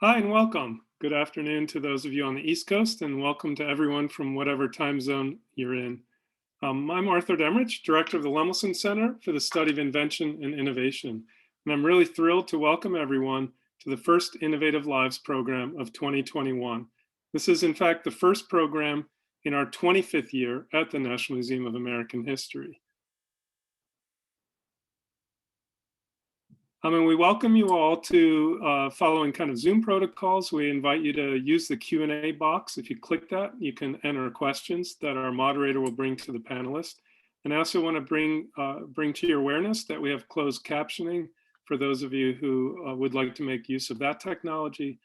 Hi and welcome. Good afternoon to those of you on the East Coast, and welcome to everyone from whatever time zone you're in. I'm Arthur Demrich, Director of the Lemelson Center for the Study of Invention and Innovation. And I'm really thrilled to welcome everyone to the first Innovative Lives program of 2021. This is in fact the first program in our 25th year at the National Museum of American History. We welcome you all to following kind of Zoom protocols. We invite you to use the Q&A box. If you click that, you can enter questions that our moderator will bring to the panelists. And I also want to bring to your awareness that we have closed captioning for those of you who would like to make use of that technology.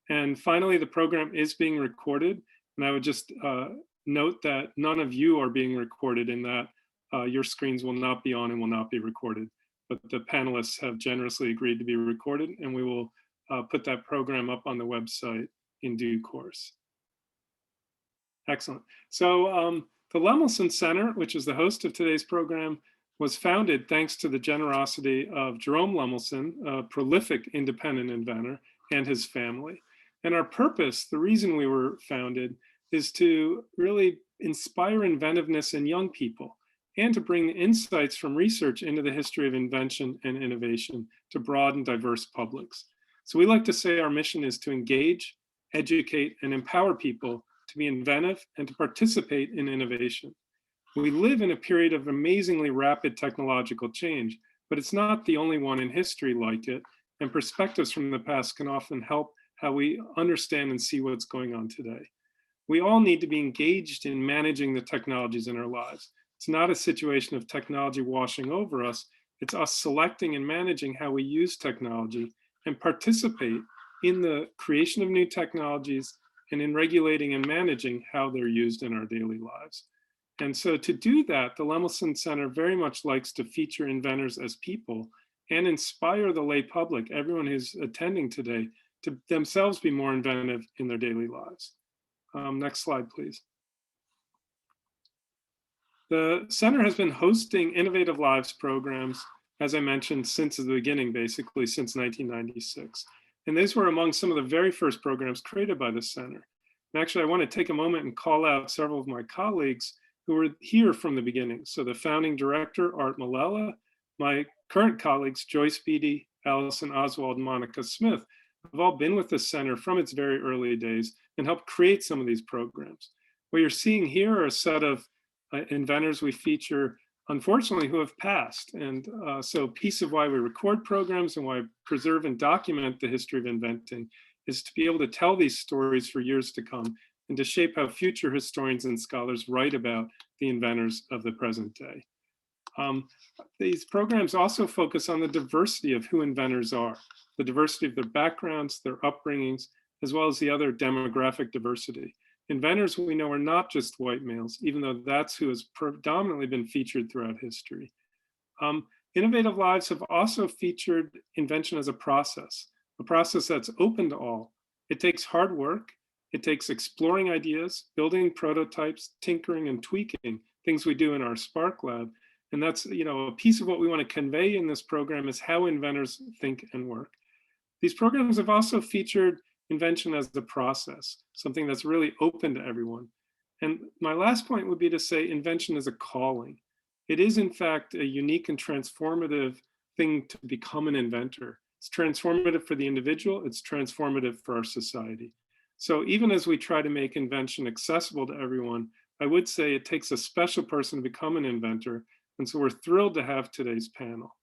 And finally, the program is being recorded. And I would just note that none of you are being recorded in that your screens will not be on and will not be recorded. But the panelists have generously agreed to be recorded, and we will put that program up on the website in due course. Excellent. So the Lemelson Center, which is the host of today's program, was founded thanks to the generosity of Jerome Lemelson, a prolific independent inventor, and his family. And our purpose, the reason we were founded, is to really inspire inventiveness in young people, and to bring insights from research into the history of invention and innovation to broad and diverse publics. So we like to say our mission is to engage, educate, and empower people to be inventive and to participate in innovation. We live in a period of amazingly rapid technological change, but it's not the only one in history like it, and perspectives from the past can often help how we understand and see what's going on today. We all need to be engaged in managing the technologies in our lives. It's not a situation of technology washing over us. It's us selecting and managing how we use technology and participate in the creation of new technologies and in regulating and managing how they're used in our daily lives. And so to do that, the Lemelson Center very much likes to feature inventors as people and inspire the lay public, everyone who's attending today, to themselves be more inventive in their daily lives. Next slide, please. The center has been hosting Innovative Lives programs, as I mentioned, since the beginning, basically since 1996. And these were among some of the very first programs created by the center. And actually, I want to take a moment and call out several of my colleagues who were here from the beginning. So the founding director, Art Malella, my current colleagues, Joyce Beatty, Allison Oswald, and Monica Smith, have all been with the center from its very early days and helped create some of these programs. What you're seeing here are a set of inventors we feature, unfortunately, who have passed. And so a piece of why we record programs and why I preserve and document the history of inventing is to be able to tell these stories for years to come and to shape how future historians and scholars write about the inventors of the present day. These programs also focus on the diversity of who inventors are, the diversity of their backgrounds, their upbringings, as well as the other demographic diversity. Inventors we know are not just white males, even though that's who has predominantly been featured throughout history. Innovative Lives have also featured invention as a process that's open to all. It takes hard work. It takes exploring ideas, building prototypes, tinkering and tweaking, things we do in our Spark Lab. And that's, a piece of what we want to convey in this program is how inventors think and work. These programs have also featured invention as the process, something that's really open to everyone. And my last point would be to say invention is a calling. It is, in fact, a unique and transformative thing to become an inventor. It's transformative for the individual. It's transformative for our society. So even as we try to make invention accessible to everyone, I would say it takes a special person to become an inventor. And so we're thrilled to have today's panel.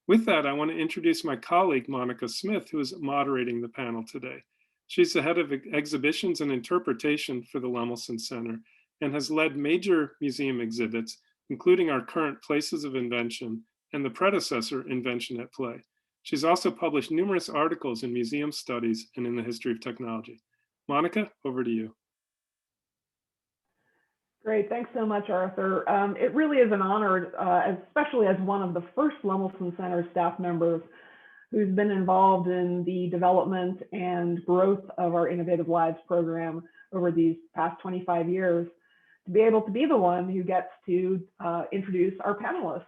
With that, I want to introduce my colleague, Monica Smith, who is moderating the panel today. She's the head of exhibitions and interpretation for the Lemelson Center and has led major museum exhibits, including our current Places of Invention and the predecessor, Invention at Play. She's also published numerous articles in museum studies and in the history of technology. Monica, over to you. Great, thanks so much, Arthur. It really is an honor, especially as one of the first Lemelson Center staff members who's been involved in the development and growth of our Innovative Lives program over these past 25 years, to be able to be the one who gets to introduce our panelists.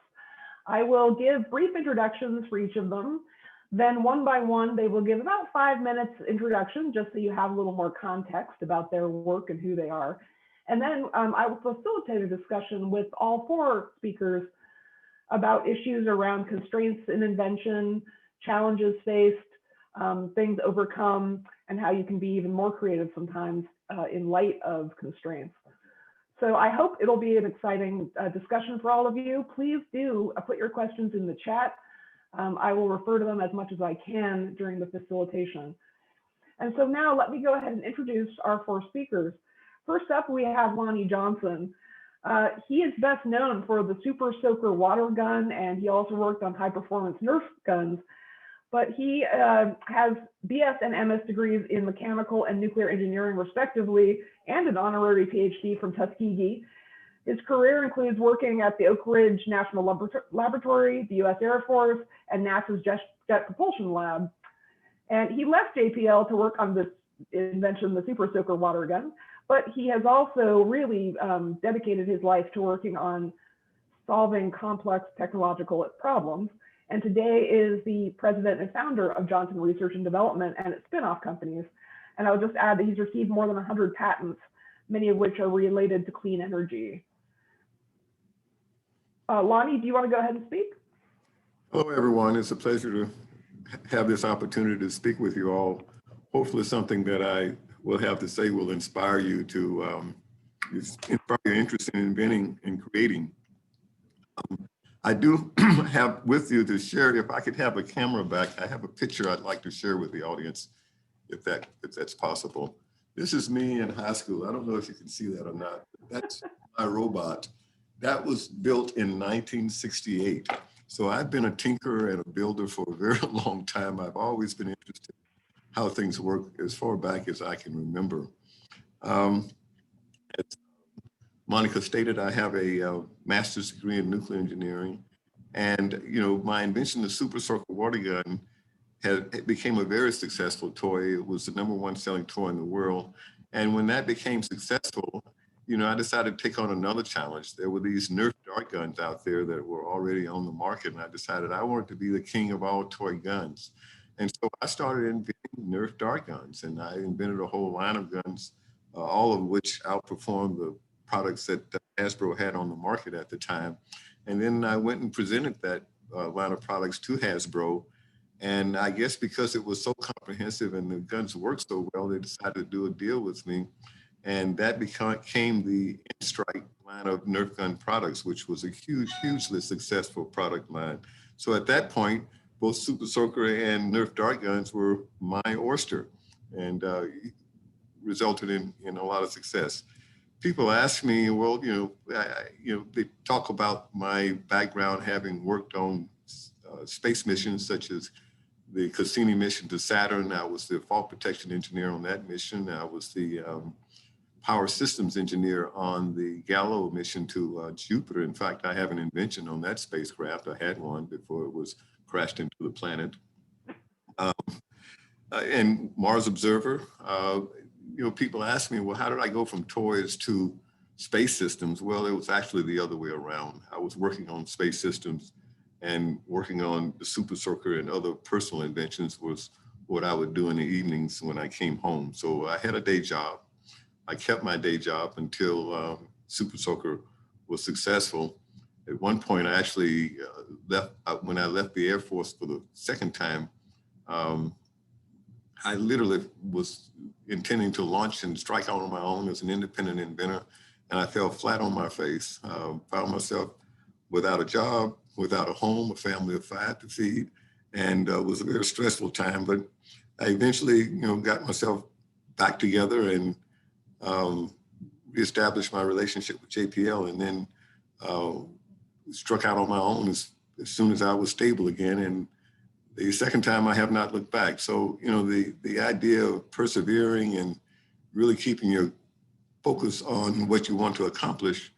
I will give brief introductions for each of them. Then one by one, they will give about 5 minutes introduction, just so you have a little more context about their work and who they are. And then I will facilitate a discussion with all 4 speakers about issues around constraints in invention, challenges faced, things overcome, and how you can be even more creative sometimes in light of constraints. So I hope it'll be an exciting discussion for all of you. Please do put your questions in the chat. I will refer to them as much as I can during the facilitation. And so now let me go ahead and introduce our 4 speakers. First up, we have Lonnie Johnson. He is best known for the Super Soaker water gun, and he also worked on high performance Nerf guns. But he has BS and MS degrees in mechanical and nuclear engineering respectively, and an honorary PhD from Tuskegee. His career includes working at the Oak Ridge National Laboratory, the US Air Force, and NASA's Jet Propulsion Lab. And he left JPL to work on this invention, the Super Soaker water gun, but he has also really dedicated his life to working on solving complex technological problems. And today is the president and founder of Johnson Research and Development and its spin-off companies. And I would just add that he's received more than 100 patents, many of which are related to clean energy. Lonnie, do you want to go ahead and speak? Hello, everyone. It's a pleasure to have this opportunity to speak with you all. Hopefully something that I will have to say will inspire you to inspire your interest in inventing and creating. I do have with you to share, if I could have a camera back, I have a picture I'd like to share with the audience, if that's possible. This is me in high school. I don't know if you can see that or not. That's my robot. That was built in 1968. So I've been a tinkerer and a builder for a very long time. I've always been interested in how things work as far back as I can remember. As Monica stated, I have a master's degree in nuclear engineering. And my invention, the Super Soaker water gun, it became a very successful toy. It was the #1 selling toy in the world. And when that became successful, I decided to take on another challenge. There were these Nerf dart guns out there that were already on the market, and I decided I wanted to be the king of all toy guns. And so I started inventing Nerf dart guns, and I invented a whole line of guns, all of which outperformed the products that Hasbro had on the market at the time. And then I went and presented that line of products to Hasbro. And I guess because it was so comprehensive and the guns worked so well, they decided to do a deal with me. And that became the Strike line of Nerf gun products, which was a hugely successful product line. So at that point, both Super Soaker and Nerf dart guns were my oyster, and resulted in a lot of success. People ask me, well, they talk about my background having worked on space missions such as the Cassini mission to Saturn. I was the fault protection engineer on that mission. I was the power systems engineer on the Galileo mission to Jupiter. In fact, I have an invention on that spacecraft. I had one before it was crashed into the planet. And Mars Observer, people ask me, well, how did I go from toys to space systems? Well, it was actually the other way around. I was working on space systems, and working on the Super Soaker and other personal inventions was what I would do in the evenings when I came home. So I had a day job. I kept my day job until Super Soaker was successful. At one point, I actually when I left the Air Force for the second time, I literally was intending to launch and strike out on my own as an independent inventor, and I fell flat on my face. Found myself without a job, without a home, a family of 5 to feed, and it was a very stressful time. But I eventually, got myself back together and reestablished my relationship with JPL, and then struck out on my own as soon as I was stable again. And the second time, I have not looked back. So, the idea of persevering and really keeping your focus on what you want to accomplish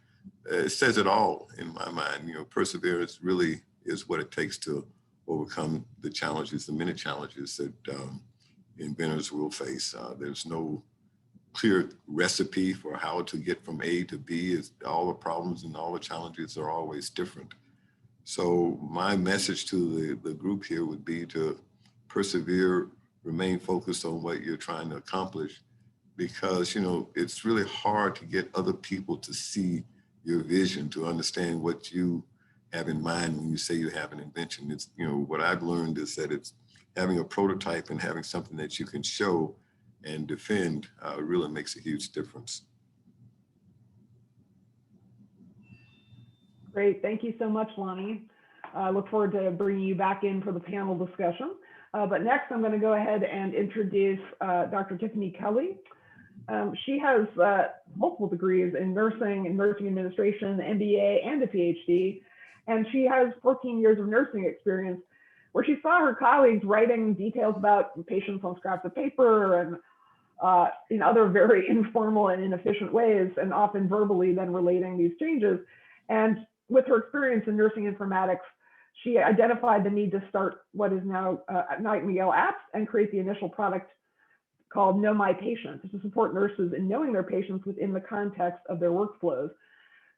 says it all in my mind. Perseverance really is what it takes to overcome the challenges, the many challenges that inventors will face. There's no clear recipe for how to get from A to B. All the problems and all the challenges are always different. So my message to the group here would be to persevere, remain focused on what you're trying to accomplish, because, it's really hard to get other people to see your vision, to understand what you have in mind when you say you have an invention. It's, what I've learned is that it's having a prototype and having something that you can show and defend really makes a huge difference. Great, thank you so much, Lonnie. I look forward to bringing you back in for the panel discussion. But next, I'm going to go ahead and introduce Dr. Tiffany Kelley. She has multiple degrees in nursing and nursing administration, an MBA, and a PhD. And she has 14 years of nursing experience where she saw her colleagues writing details about patients on scraps of paper and in other very informal and inefficient ways, and often verbally then relating these changes. And with her experience in nursing informatics, she identified the need to start what is now Nightingale Apps and create the initial product called Know My Patient to support nurses in knowing their patients within the context of their workflows.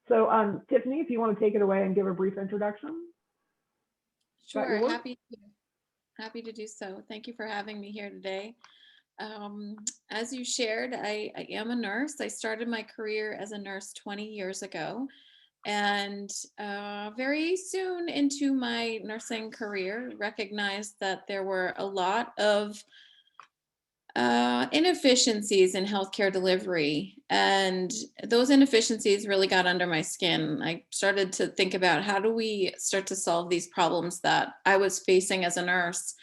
So Tiffany, if you want to take it away and give a brief introduction. Sure, happy to do so. Thank you for having me here today. As you shared, I am a nurse. I started my career as a nurse 20 years ago. And very soon into my nursing career, recognized that there were a lot of inefficiencies in healthcare delivery. And those inefficiencies really got under my skin. I started to think about how do we start to solve these problems that I was facing as a nurse,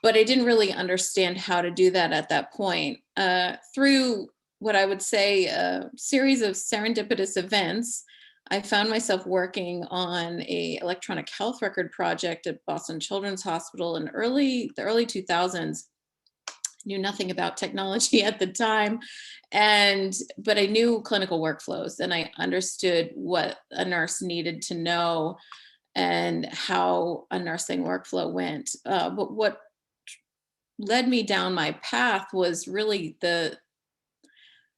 but I didn't really understand how to do that at that point. Through what I would say a series of serendipitous events, I found myself working on a electronic health record project at Boston Children's Hospital in the early 2000s. Knew nothing about technology at the time, but I knew clinical workflows, and I understood what a nurse needed to know and how a nursing workflow went. But what led me down my path was really the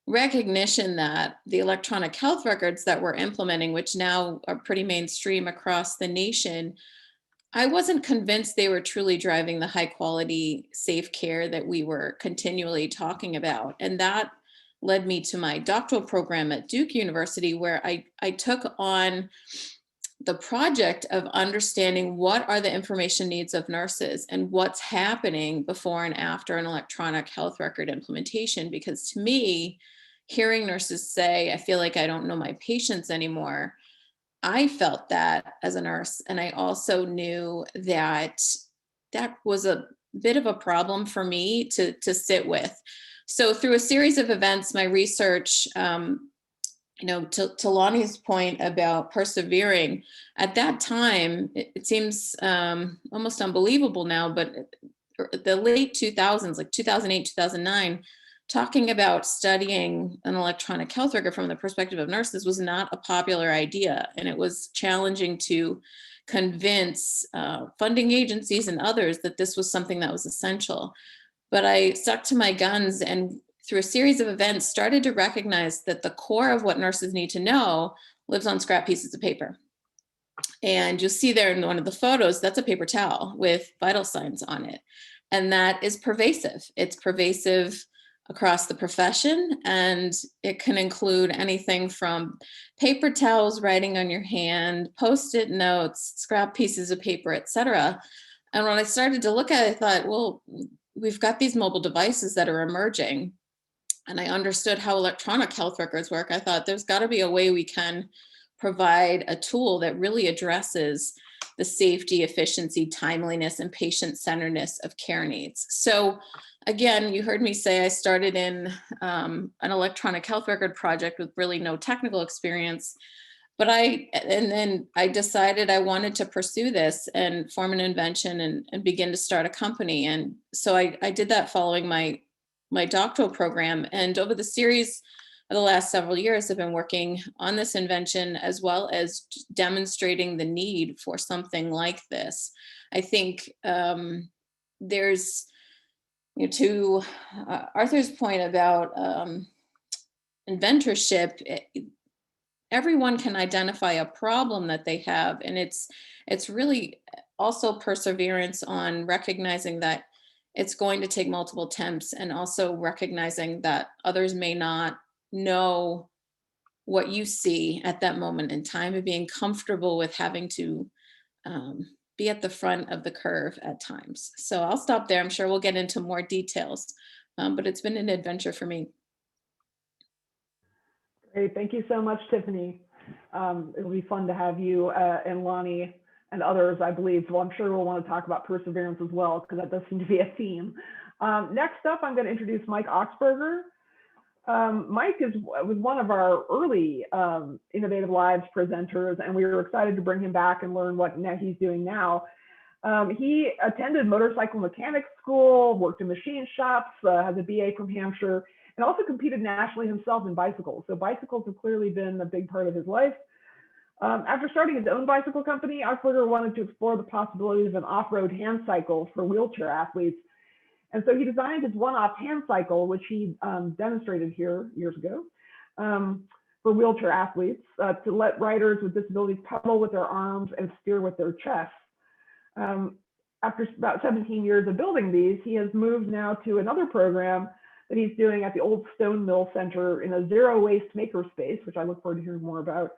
recognition that the electronic health records that we're implementing, which now are pretty mainstream across the nation, I wasn't convinced they were truly driving the high quality, safe care that we were continually talking about. And that led me to my doctoral program at Duke University, where I took on the project of understanding what are the information needs of nurses and what's happening before and after an electronic health record implementation. Because to me, hearing nurses say, I feel like I don't know my patients anymore, I felt that as a nurse. And I also knew that that was a bit of a problem for me to sit with. So through a series of events, my research, to Lonnie's point about persevering, at that time, it seems almost unbelievable now, but the late 2000s, like 2008, 2009, talking about studying an electronic health record from the perspective of nurses was not a popular idea. And it was challenging to convince funding agencies and others that this was something that was essential. But I stuck to my guns, and through a series of events, started to recognize that the core of what nurses need to know lives on scrap pieces of paper. And you'll see there in one of the photos, that's a paper towel with vital signs on it. And that is pervasive. It's pervasive across the profession, and it can include anything from paper towels, writing on your hand, Post-it notes, scrap pieces of paper, etc. And when I started to look at it, I thought, well, we've got these mobile devices that are emerging, and I understood how electronic health records work. I thought there's got to be a way we can provide a tool that really addresses the safety, efficiency, timeliness, and patient-centeredness of care needs. So again, you heard me say I started in an electronic health record project with really no technical experience, but then I decided I wanted to pursue this and form an invention and begin to start a company. And so I did that following my doctoral program. And over the series of the last several years, I've been working on this invention as well as demonstrating the need for something like this. I think there's, to Arthur's point about inventorship, everyone can identify a problem that they have, and it's really also perseverance on recognizing that it's going to take multiple attempts, and also recognizing that others may not know what you see at that moment in time, and being comfortable with having to be at the front of the curve at times. So I'll stop there. I'm sure we'll get into more details, but it's been an adventure for me. Great, thank you so much, Tiffany. It'll be fun to have you and Lonnie and others, I believe. So I'm sure we'll want to talk about perseverance as well, because that does seem to be a theme. Next up, I'm going to introduce Mike Oxberger. Mike was one of our early Innovative Lives presenters, and we were excited to bring him back and learn what he's doing now. He attended motorcycle mechanics school, worked in machine shops, has a BA from Hampshire, and also competed nationally himself in bicycles. So bicycles have clearly been a big part of his life. After starting his own bicycle company, Oxberger wanted to explore the possibilities of an off-road hand cycle for wheelchair athletes. And so he designed his one-off hand cycle, which he demonstrated here years ago, for wheelchair athletes to let riders with disabilities pedal with their arms and steer with their chests. After about 17 years of building these, he has moved now to another program that he's doing at the old Stone Mill Center in a zero waste makerspace, which I look forward to hearing more about,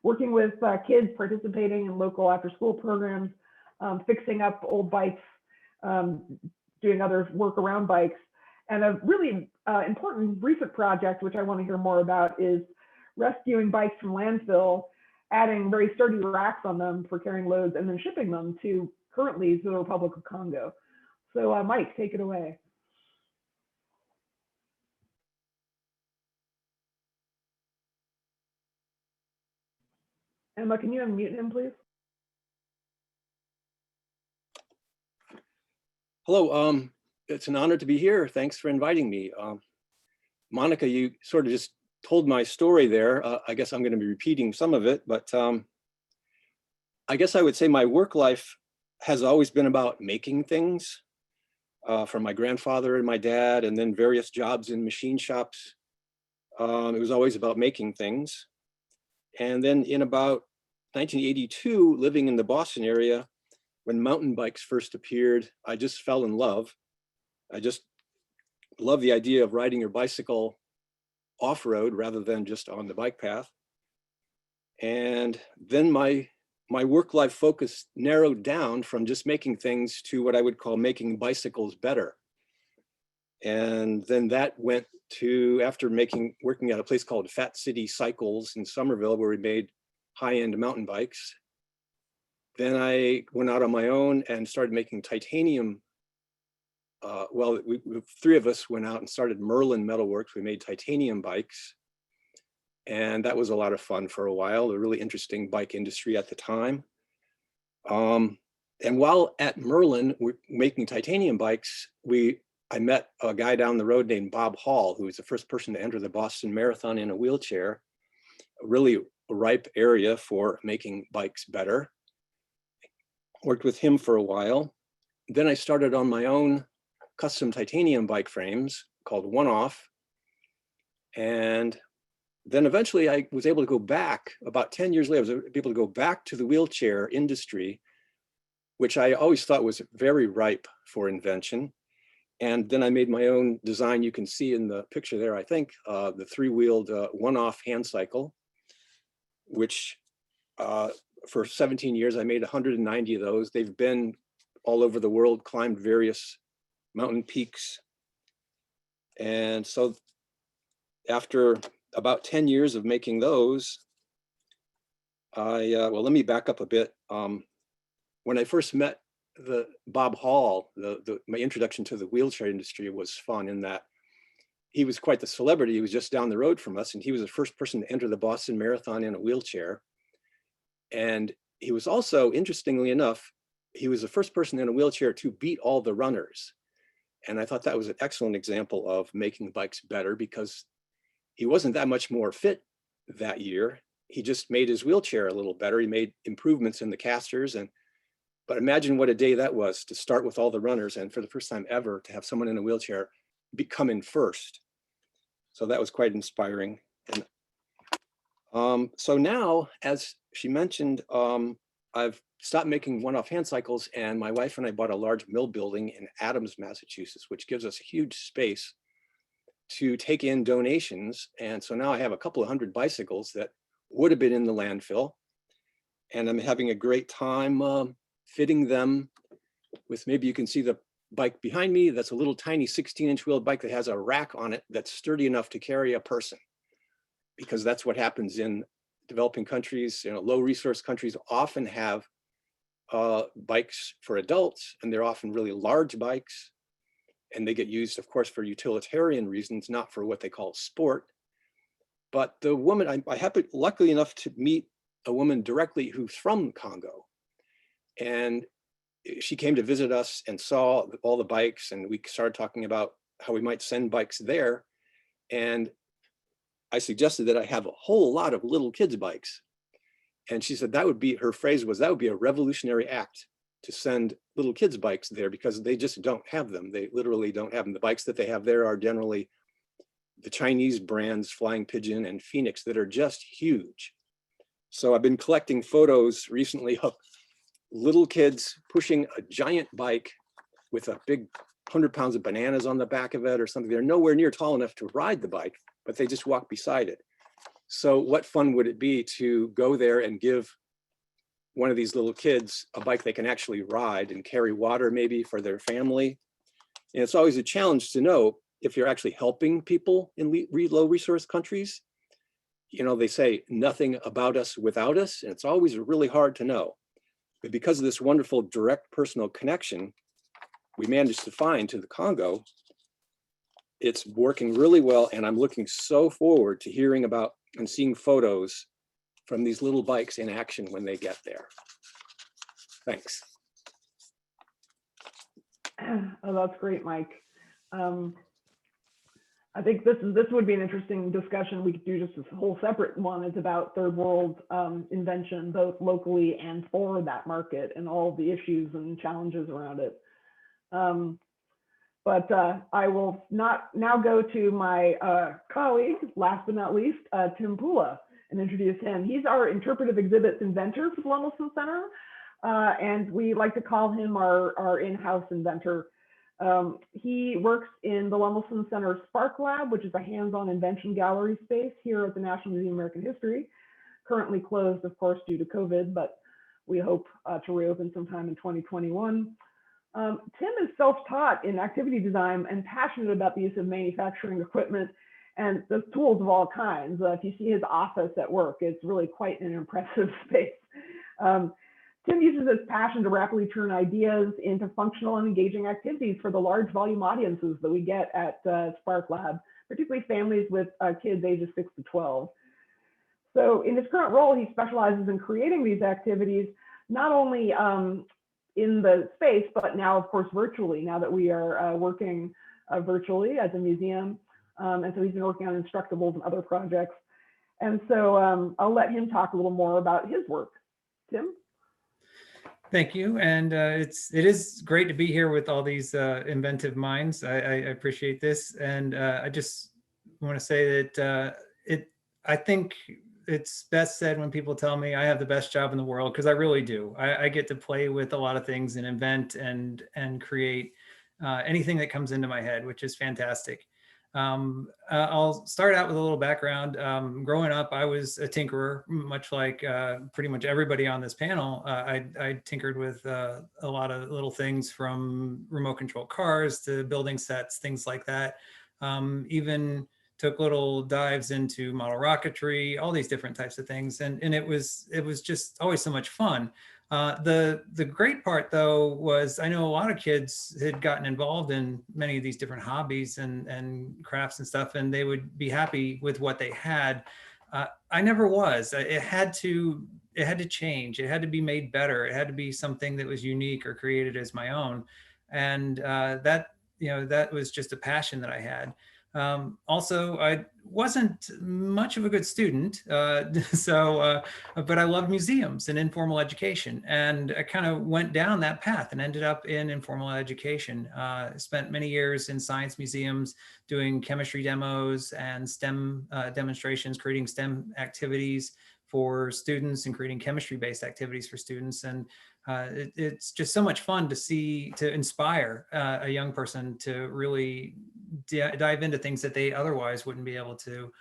working with kids participating in local after school programs, fixing up old bikes, doing other work around bikes. And a really important recent project, which I want to hear more about, is rescuing bikes from landfill, adding very sturdy racks on them for carrying loads, and then shipping them currently to the Republic of Congo. So Mike, take it away. Emma, can you unmute him, please? Hello, it's an honor to be here. Thanks for inviting me. Monica, you sort of just told my story there. I guess I'm going to be repeating some of it, but I guess I would say my work life has always been about making things, from my grandfather and my dad, and then various jobs in machine shops. It was always about making things. And then in about 1982, living in the Boston area, when mountain bikes first appeared, I just fell in love. I just love the idea of riding your bicycle off-road rather than just on the bike path. And then my work life focus narrowed down from just making things to what I would call making bicycles better. And then that went to, after working at a place called Fat City Cycles in Somerville, where we made high-end mountain bikes. Then I went out on my own and started making titanium. Three of us went out and started Merlin Metalworks. We made titanium bikes. And that was a lot of fun for a while, a really interesting bike industry at the time. And while at Merlin, we're making titanium bikes, I met a guy down the road named Bob Hall, who was the first person to enter the Boston Marathon in a wheelchair, a really ripe area for making bikes better. Worked with him for a while. Then I started on my own custom titanium bike frames called One Off. And then eventually I was able to go back, about 10 years later, I was able to go back to the wheelchair industry, which I always thought was very ripe for invention. And then I made my own design. You can see in the picture there, I think, the three-wheeled one-off hand cycle, which for 17 years, I made 190 of those. They've been all over the world, climbed various mountain peaks. And so after about 10 years of making those, well, let me back up a bit. When I first met Bob Hall, my introduction to the wheelchair industry was fun in that he was quite the celebrity. He was just down the road from us, and he was the first person to enter the Boston Marathon in a wheelchair. And he was also, interestingly enough, he was the first person in a wheelchair to beat all the runners. And I thought that was an excellent example of making bikes better, because he wasn't that much more fit that year. He just made his wheelchair a little better. He made improvements in the casters. But imagine what a day that was to start with all the runners, and for the first time ever to have someone in a wheelchair come in first. So that was quite inspiring. And so now, as she mentioned, I've stopped making one-off hand cycles, and my wife and I bought a large mill building in Adams, Massachusetts, which gives us huge space to take in donations. And so now I have a couple of hundred bicycles that would have been in the landfill, and I'm having a great time fitting them with, maybe you can see the bike behind me. That's a little tiny 16-inch wheel bike that has a rack on it that's sturdy enough to carry a person, because that's what happens in developing countries. You know, low resource countries often have bikes for adults, and they're often really large bikes, and they get used, of course, for utilitarian reasons, not for what they call sport. But the woman, I happened luckily enough to meet a woman directly who's from Congo, and she came to visit us and saw all the bikes, and we started talking about how we might send bikes there. And I suggested that I have a whole lot of little kids' bikes. And she said that would be, her phrase was, that would be a revolutionary act to send little kids' bikes there, because they just don't have them. They literally don't have them. The bikes that they have there are generally the Chinese brands, Flying Pigeon and Phoenix, that are just huge. So I've been collecting photos recently of little kids pushing a giant bike with a big 100 pounds of bananas on the back of it or something. They're nowhere near tall enough to ride the bike, but they just walk beside it. So what fun would it be to go there and give one of these little kids a bike they can actually ride and carry water maybe for their family. And it's always a challenge to know if you're actually helping people in low resource countries. You know, they say nothing about us without us, and it's always really hard to know. But because of this wonderful direct personal connection we managed to find to the Congo, it's working really well. And I'm looking so forward to hearing about and seeing photos from these little bikes in action when they get there. Thanks. Oh, that's great, Mike. I think this would be an interesting discussion. We could do just a whole separate one. It's about third world invention, both locally and for that market, and all the issues and challenges around it. But I will not now go to my colleague, last but not least, Tim Pula, and introduce him. He's our interpretive exhibits inventor for the Lemelson Center, and we like to call him our in-house inventor. He works in the Lemelson Center Spark Lab, which is a hands-on invention gallery space here at the National Museum of American History, currently closed, of course, due to COVID, but we hope to reopen sometime in 2021. Tim is self-taught in activity design and passionate about the use of manufacturing equipment and the tools of all kinds. If you see his office at work, it's really quite an impressive space. Tim uses his passion to rapidly turn ideas into functional and engaging activities for the large volume audiences that we get at Spark Lab, particularly families with kids ages 6 to 12. So in his current role, he specializes in creating these activities, not only in the space, but now, of course, virtually, now that we are working virtually as a museum. And so he's been working on Instructables and other projects. And so I'll let him talk a little more about his work. Tim? Thank you. And it is great to be here with all these inventive minds. I appreciate this. And I just want to say that I think it's best said when people tell me I have the best job in the world, because I really do. I get to play with a lot of things and invent and create anything that comes into my head, which is fantastic. I'll start out with a little background. Growing up, I was a tinkerer, much like pretty much everybody on this panel. I tinkered with a lot of little things, from remote control cars to building sets, things like that. Even took little dives into model rocketry, all these different types of things. And it was just always so much fun. The great part, though, was I know a lot of kids had gotten involved in many of these different hobbies and crafts and stuff, and they would be happy with what they had. I never was. It had to change. It had to be made better. It had to be something that was unique or created as my own. And that was just a passion that I had. Also, I wasn't much of a good student, but I loved museums and informal education, and I kind of went down that path and ended up in informal education. Spent many years in science museums doing chemistry demos and STEM demonstrations, creating STEM activities for students and creating chemistry-based activities for students. And it's just so much fun to see, to inspire a young person to really dive into things that they otherwise wouldn't be able to,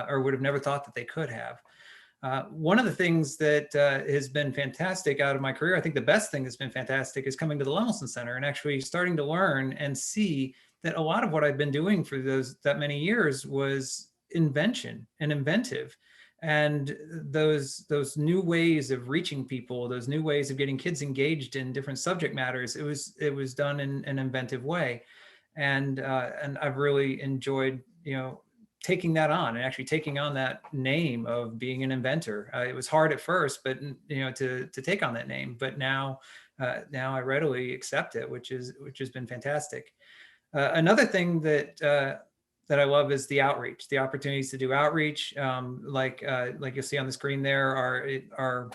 or would have never thought that they could have. One of the things that has been fantastic out of my career, I think the best thing that's been fantastic, is coming to the Lemelson Center and actually starting to learn and see that a lot of what I've been doing for that many years was invention and inventive. And those new ways of reaching people, those new ways of getting kids engaged in different subject matters, it was done in an inventive way. And I've really enjoyed, taking that on and actually taking on that name of being an inventor. It was hard at first, but to take on that name. But now I readily accept it, which has been fantastic. Another thing that I love is the outreach, the opportunities to do outreach. Like you'll see on the screen there are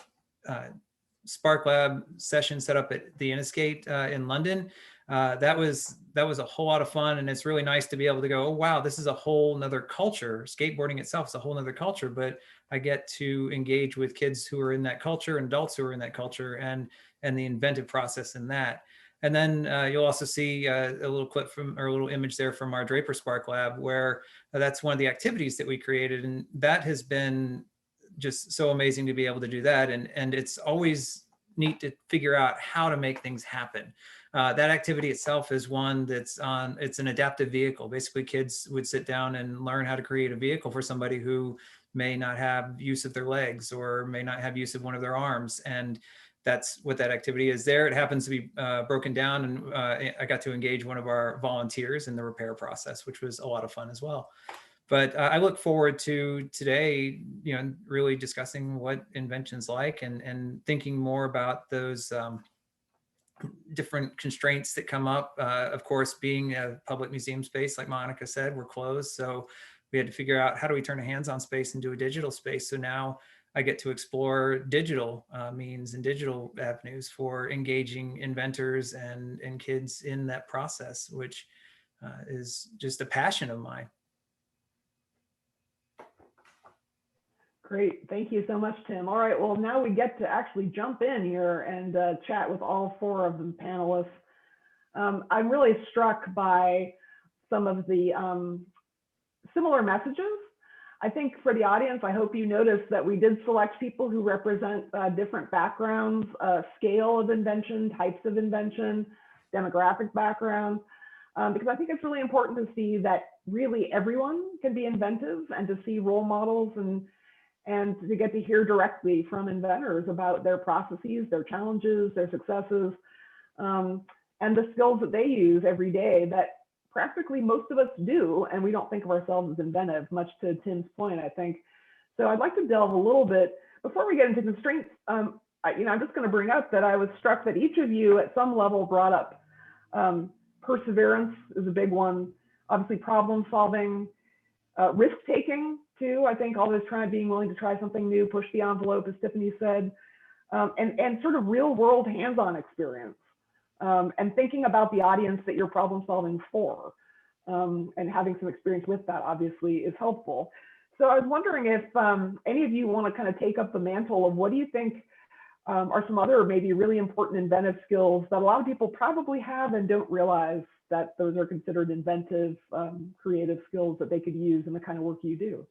Spark Lab session set up at the Innisgate in London. That was a whole lot of fun, and it's really nice to be able to go, oh wow, this is a whole nother culture. Skateboarding itself is a whole nother culture, but I get to engage with kids who are in that culture and adults who are in that culture, and the inventive process in that. And then you'll also see a little clip or a little image there from our Draper Spark Lab, where that's one of the activities that we created, and that has been just so amazing to be able to do that. And it's always neat to figure out how to make things happen. That activity itself is one it's an adaptive vehicle. Basically, kids would sit down and learn how to create a vehicle for somebody who may not have use of their legs or may not have use of one of their arms. And that's what that activity is there. It happens to be broken down, and I got to engage one of our volunteers in the repair process, which was a lot of fun as well. But I look forward to today, really discussing what invention's like, and thinking more about those different constraints that come up. Of course, being a public museum space, like Monica said, we're closed. So we had to figure out, how do we turn a hands-on space into a digital space? So now I get to explore digital means and digital avenues for engaging inventors and kids in that process, which is just a passion of mine. Great. Thank you so much, Tim. All right. Well, now we get to actually jump in here and chat with all four of the panelists. I'm really struck by some of the similar messages. I think for the audience, I hope you noticed that we did select people who represent different backgrounds, scale of invention, types of invention, demographic backgrounds, because I think it's really important to see that really everyone can be inventive, and to see role models and to get to hear directly from inventors about their processes, their challenges, their successes, and the skills that they use every day that practically most of us do, and we don't think of ourselves as inventive, much to Tim's point, I think. So I'd like to delve a little bit, before we get into constraints, I'm just going to bring up that I was struck that each of you at some level brought up perseverance is a big one, obviously problem solving, risk taking too. I think always being willing to try something new, push the envelope, as Tiffany said, and sort of real world hands-on experience, and thinking about the audience that you're problem solving for, and having some experience with that obviously is helpful. So I was wondering if any of you want to kind of take up the mantle of what do you think are some other maybe really important inventive skills that a lot of people probably have and don't realize that those are considered inventive, creative skills that they could use in the kind of work you do.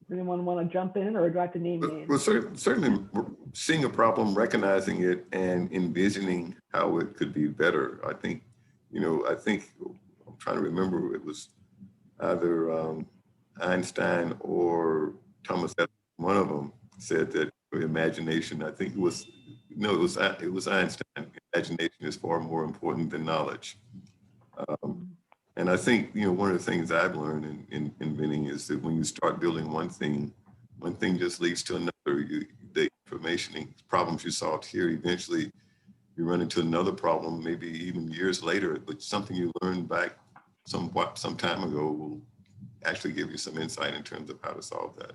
Does anyone want to jump in, or do I have to name names? Well, certainly seeing a problem, recognizing it, and envisioning how it could be better. I think I'm trying to remember, it was either Einstein or Thomas Edison, one of them said that imagination, I think it was Einstein, imagination is far more important than knowledge. And I think, one of the things I've learned in inventing is that when you start building one thing just leads to another. The information and problems you solved here, eventually you run into another problem, maybe even years later, but something you learned back some time ago will actually give you some insight in terms of how to solve that.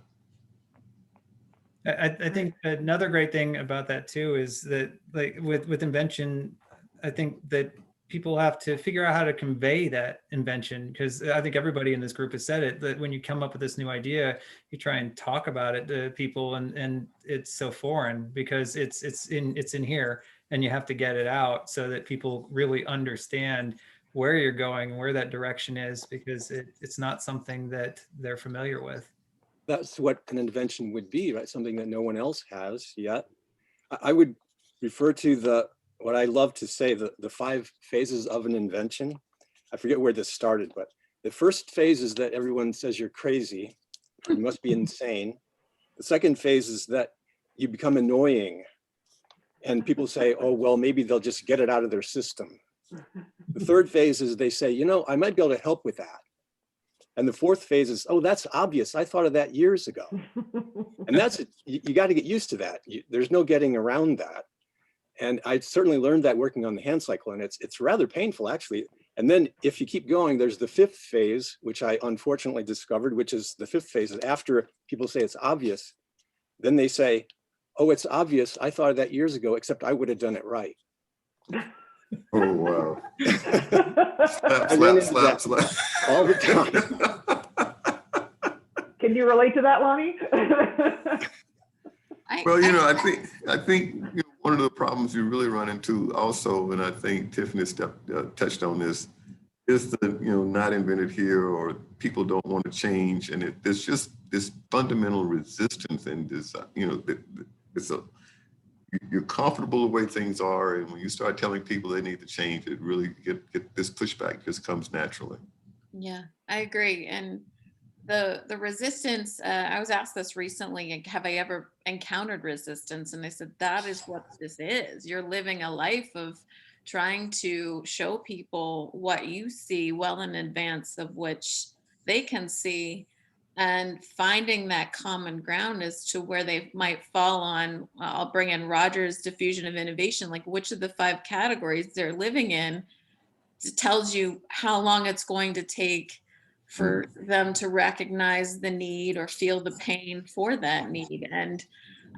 I think another great thing about that too is that, like with invention, I think that people have to figure out how to convey that invention, because I think everybody in this group has said it, that when you come up with this new idea, you try and talk about it to people, and it's so foreign because it's in here, and you have to get it out so that people really understand where you're going, where that direction is, because it's not something that they're familiar with. That's what an invention would be, right? Something that no one else has yet. I would refer to what I love to say, the 5 phases of an invention. I forget where this started, but the first phase is that everyone says you're crazy, you must be insane. The second phase is that you become annoying, and people say, oh, well, maybe they'll just get it out of their system. The third phase is they say, you know, I might be able to help with that. And the fourth phase is, oh, that's obvious. I thought of that years ago. And that's it. You got to get used to that. There's no getting around that. And I certainly learned that working on the hand cycle, and it's rather painful, actually. And then if you keep going, there's the 5th phase, which I unfortunately discovered, which is the 5th phase. After people say it's obvious, then they say, oh, it's obvious. I thought of that years ago, except I would have done it right. Oh, wow. slap. All the time. Can you relate to that, Lonnie? Well, you know, I think you know, one of the problems you really run into also, and I think Tiffany touched on this, is the, you know, not invented here, or people don't want to change, and there's just this fundamental resistance in this. You know, you're comfortable the way things are, and when you start telling people they need to change, it really get this pushback just comes naturally. Yeah, I agree. And the resistance, I was asked this recently, like, have I ever encountered resistance? And they said, that is what this is. You're living a life of trying to show people what you see well in advance of which they can see, and finding that common ground as to where they might fall on. I'll bring in Roger's diffusion of innovation, like which of the 5 categories they're living in. It tells you how long it's going to take for them to recognize the need or feel the pain for that need. And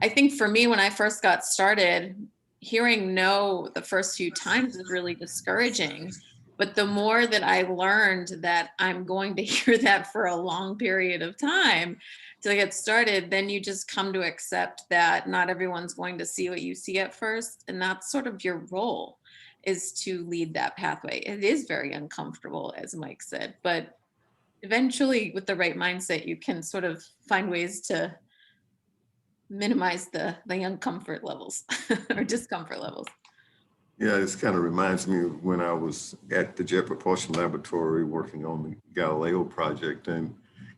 I think for me, when I first got started, hearing no the first few times is really discouraging. But the more that I learned that I'm going to hear that for a long period of time to get started, then you just come to accept that not everyone's going to see what you see at first. And that's sort of your role, is to lead that pathway. It is very uncomfortable, as Mike said, but eventually with the right mindset, you can sort of find ways to minimize the uncomfort levels or discomfort levels. Yeah, this kind of reminds me of when I was at the Jet Propulsion Laboratory working on the Galileo project. And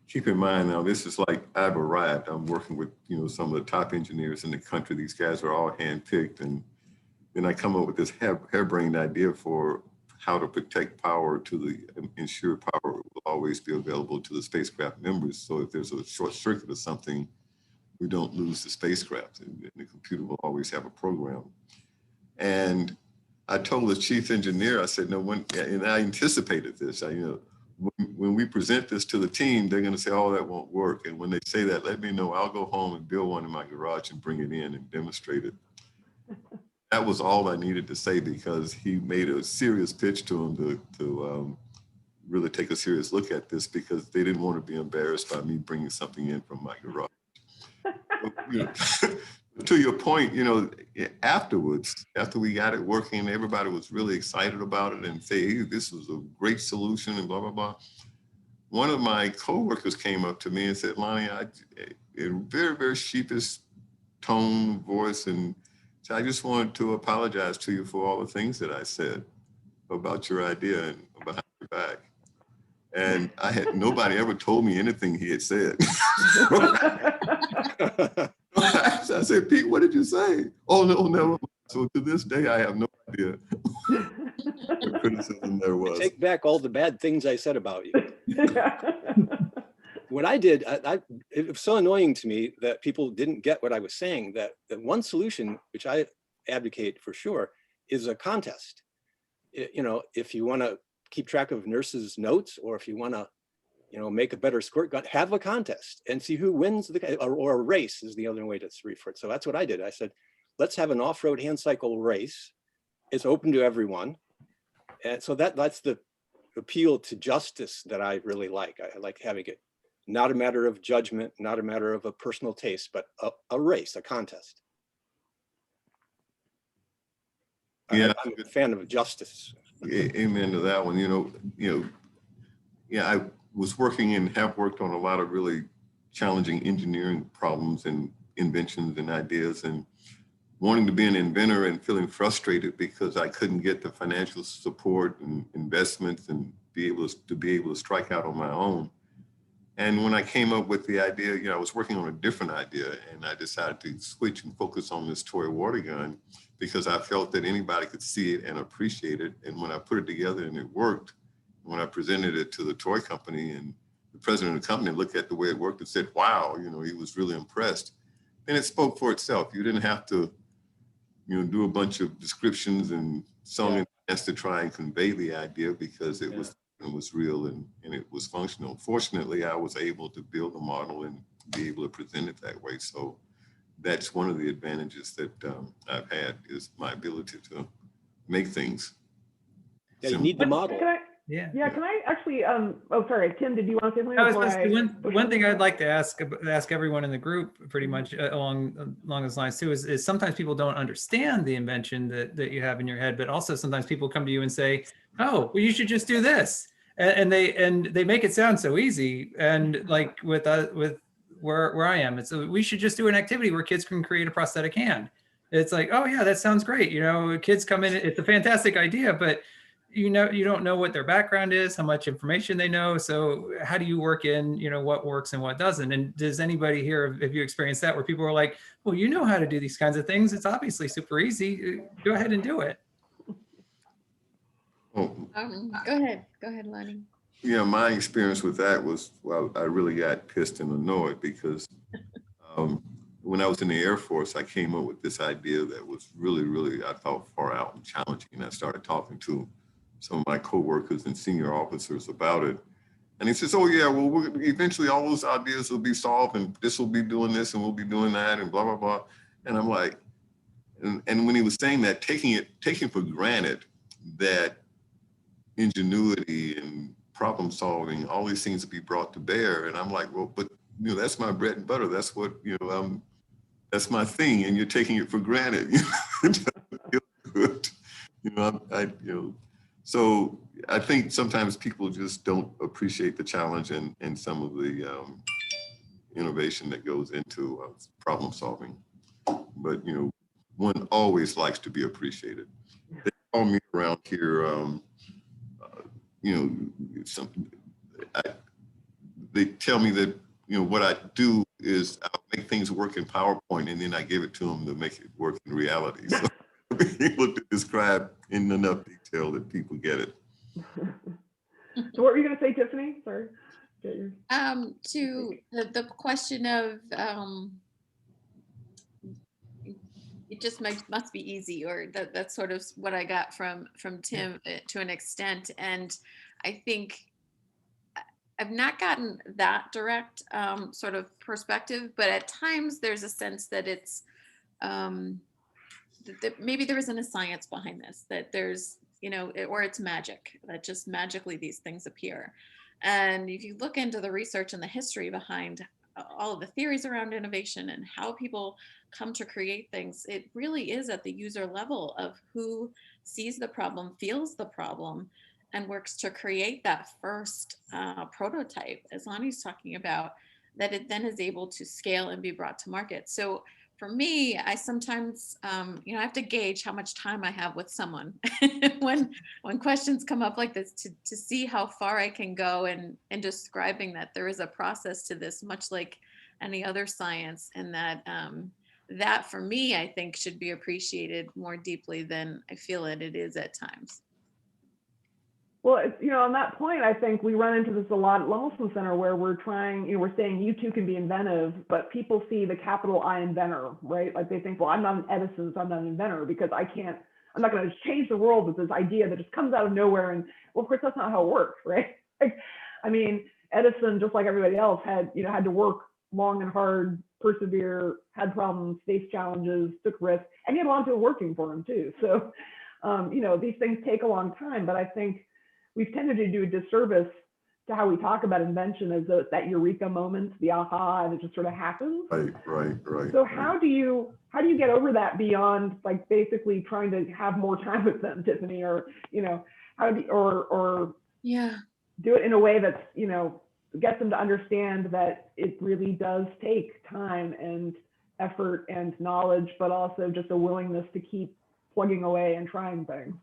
keep in mind now, this is like I've arrived. I'm working with, you know, some of the top engineers in the country. These guys are all handpicked. And then I come up with this harebrained idea for how to protect power ensure power will always be available to the spacecraft members. So if there's a short circuit or something, we don't lose the spacecraft, and the computer will always have a program. And I told the chief engineer, I said, no, and I anticipated this, when we present this to the team, they're going to say, oh, that won't work. And when they say that, let me know. I'll go home and build one in my garage and bring it in and demonstrate it. That was all I needed to say, because he made a serious pitch to him to really take a serious look at this, because they didn't want to be embarrassed by me bringing something in from my garage. You know, to your point, you know, afterwards, after we got it working, everybody was really excited about it and say, hey, this was a great solution and blah, blah, blah. One of my coworkers came up to me and said, Lonnie, in very, very sheepish tone, voice, and so I just wanted to apologize to you for all the things that I said about your idea and behind your back. And I had nobody ever told me anything he had said. I said, Pete, what did you say? Oh, no, never. So to this day, I have no idea what criticism there was. Take back all the bad things I said about you. What I did, it was so annoying to me that people didn't get what I was saying, that one solution, which I advocate for sure, is a contest. You know, if you want to keep track of nurses' notes, or if you want to, you know, make a better squirt gun, have a contest and see who wins or a race is the other way to refer it. So that's what I did. I said, let's have an off-road hand cycle race. It's open to everyone. And so that's the appeal to justice that I really like. I like having it not a matter of judgment, not a matter of a personal taste, but a race, a contest. Yeah, I'm a fan of justice. amen to that one. Yeah, I was working and have worked on a lot of really challenging engineering problems and inventions and ideas, and wanting to be an inventor and feeling frustrated because I couldn't get the financial support and investments and be able to strike out on my own. And when I came up with the idea, I was working on a different idea, and I decided to switch and focus on this toy water gun because I felt that anybody could see it and appreciate it. And when I put it together and it worked, when I presented it to the toy company, and the president of the company looked at the way it worked and said, wow, he was really impressed. And it spoke for itself. You didn't have to, do a bunch of descriptions and song and dance to try and convey the idea, because it was real and it was functional. Fortunately, I was able to build a model and be able to present it that way. So that's one of the advantages that I've had, is my ability to make things. Yeah, you need the model. Yeah. Can I actually, sorry, Tim, did you want to say something? I was going to say, one thing I'd like to ask everyone in the group, pretty much along those lines too, is sometimes people don't understand the invention that you have in your head, but also sometimes people come to you and say, oh, well, you should just do this. And they make it sound so easy. And like with where I am, it's we should just do an activity where kids can create a prosthetic hand. It's like, oh yeah, that sounds great. Kids come in, it's a fantastic idea, but you don't know what their background is, how much information they know. So how do you work in, what works and what doesn't? And does anybody here, have you experienced that, where people are like, well, you know how to do these kinds of things. It's obviously super easy. Go ahead and do it. Oh, Go ahead, Lonnie. yeah, my experience with that was, well, I really got pissed and annoyed because when I was in the Air Force, I came up with this idea that was really, really, I thought, far out and challenging. And I started talking to some of my coworkers and senior officers about it. And he says, oh yeah, well, eventually all those ideas will be solved, and this will be doing this and we'll be doing that and blah, blah, blah. And I'm like, and when he was saying that, taking for granted that ingenuity and problem solving, all these things to be brought to bear. And I'm like, well, but that's my bread and butter. That's what, that's my thing. And you're taking it for granted. So I think sometimes people just don't appreciate the challenge and some of the innovation that goes into problem solving. But, one always likes to be appreciated. They call me around here, they tell me that, what I do is I'll make things work in PowerPoint and then I give it to them to make it work in reality. So being able to describe in enough detail that people get it. So what were you going to say, Tiffany? Sorry. To the question of it just must be easy, or that's sort of what I got from Tim to an extent. And I think I've not gotten that direct sort of perspective, but at times there's a sense that it's that maybe there isn't a science behind this, that there's, or it's magic, that just magically these things appear. And if you look into the research and the history behind all of the theories around innovation and how people come to create things, it really is at the user level of who sees the problem, feels the problem, and works to create that first prototype, as Lonnie's talking about, that it then is able to scale and be brought to market. So for me, I sometimes, I have to gauge how much time I have with someone when questions come up like this, to see how far I can go in describing that there is a process to this, much like any other science, and that that for me, I think, should be appreciated more deeply than I feel it is at times. Well, on that point, I think we run into this a lot at Lemelson Center, where we're trying, we're saying you too can be inventive, but people see the capital I inventor, right? Like they think, well, I'm not an Edison, so I'm not an inventor, because I'm not going to change the world with this idea that just comes out of nowhere. And well, of course, that's not how it works, right? Like, I mean, Edison, just like everybody else, had to work long and hard, persevere, had problems, faced challenges, took risks, and he had a lot of people working for him too. So You know, these things take a long time, but I think we've tended to do a disservice to how we talk about invention as that eureka moment, the aha, and it just sort of happens. Right. So how do you get over that beyond like basically trying to have more time with them, Tiffany, or you know, how do or Yeah. do it in a way that's, you know, gets them to understand that it really does take time and effort and knowledge, but also just a willingness to keep plugging away and trying things.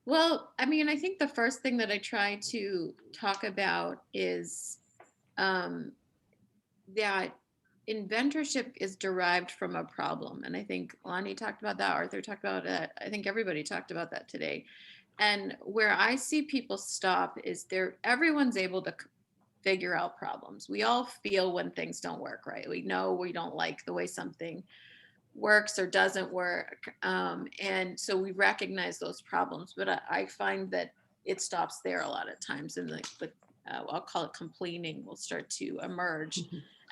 Well, I mean, I think the first thing that I try to talk about is that inventorship is derived from a problem. And I think Lonnie talked about that, Arthur talked about it. I think everybody talked about that today. And where I see people stop is everyone's able to figure out problems. We all feel when things don't work right. We know we don't like the way something works or doesn't work. And so we recognize those problems, but I find that it stops there a lot of times, and I'll call it complaining will start to emerge.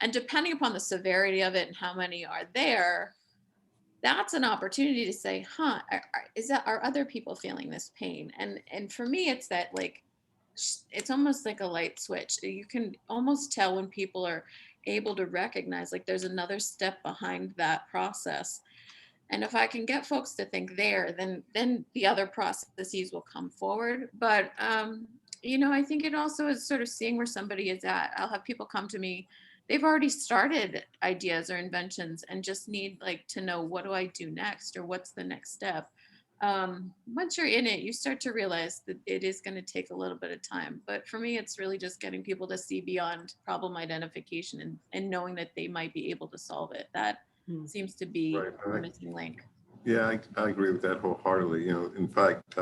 And depending upon the severity of it and how many are there, that's an opportunity to say, are other people feeling this pain? And for me, it's that like, it's almost like a light switch. You can almost tell when people are able to recognize like there's another step behind that process. And if I can get folks to think there, then the other processes will come forward. But you know, I think it also is sort of seeing where somebody is at. I'll have people come to me, they've already started ideas or inventions and just need like to know, what do I do next, or what's the next step? Once you're in it, you start to realize that it is going to take a little bit of time. But for me, it's really just getting people to see beyond problem identification and knowing that they might be able to solve it. That seems to be the missing link. Yeah, I agree with that wholeheartedly. You know, in fact,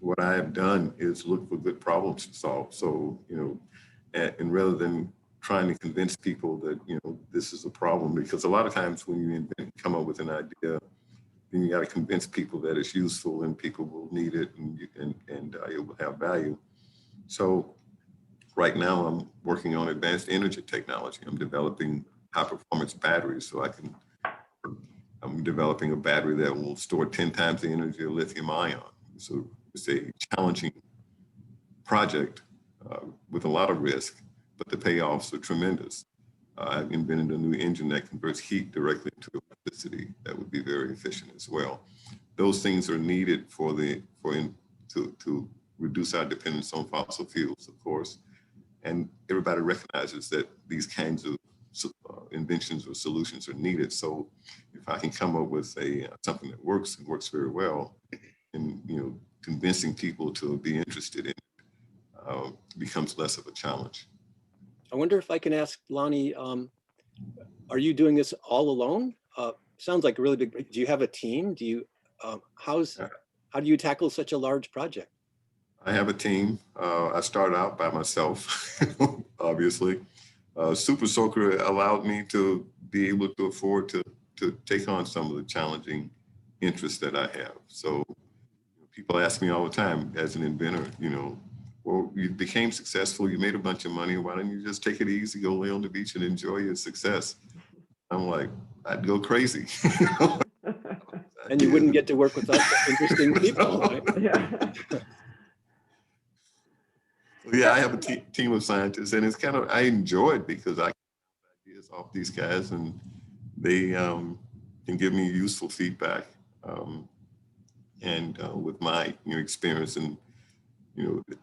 what I have done is look for good problems to solve. So, you know, and rather than trying to convince people that, you know, this is a problem, because a lot of times when you come up with an idea, then you got to convince people that it's useful and people will need it and it will have value. So right now I'm working on advanced energy technology. I'm developing high performance batteries so I'm developing a battery that will store 10 times the energy of lithium ion. So it's a challenging project with a lot of risk, but the payoffs are tremendous. I've invented a new engine that converts heat directly into electricity that would be very efficient as well. Those things are needed to reduce our dependence on fossil fuels, of course. And everybody recognizes that these kinds of inventions or solutions are needed. So if I can come up with something that works and works very well, and you know, convincing people to be interested in it becomes less of a challenge. I wonder if I can ask Lonnie, are you doing this all alone? Sounds like a really big, do you have a team? Do you, how do you tackle such a large project? I have a team. I started out by myself, obviously. Super Soaker allowed me to be able to afford to take on some of the challenging interests that I have. So people ask me all the time as an inventor, you know, well, you became successful, you made a bunch of money, why don't you just take it easy, go lay on the beach and enjoy your success? I'm like, I'd go crazy. And you wouldn't get to work with interesting people, right? Yeah. Yeah, I have a team of scientists, and it's kind of, I enjoy it because I get ideas off these guys and they can give me useful feedback. And with my experience, and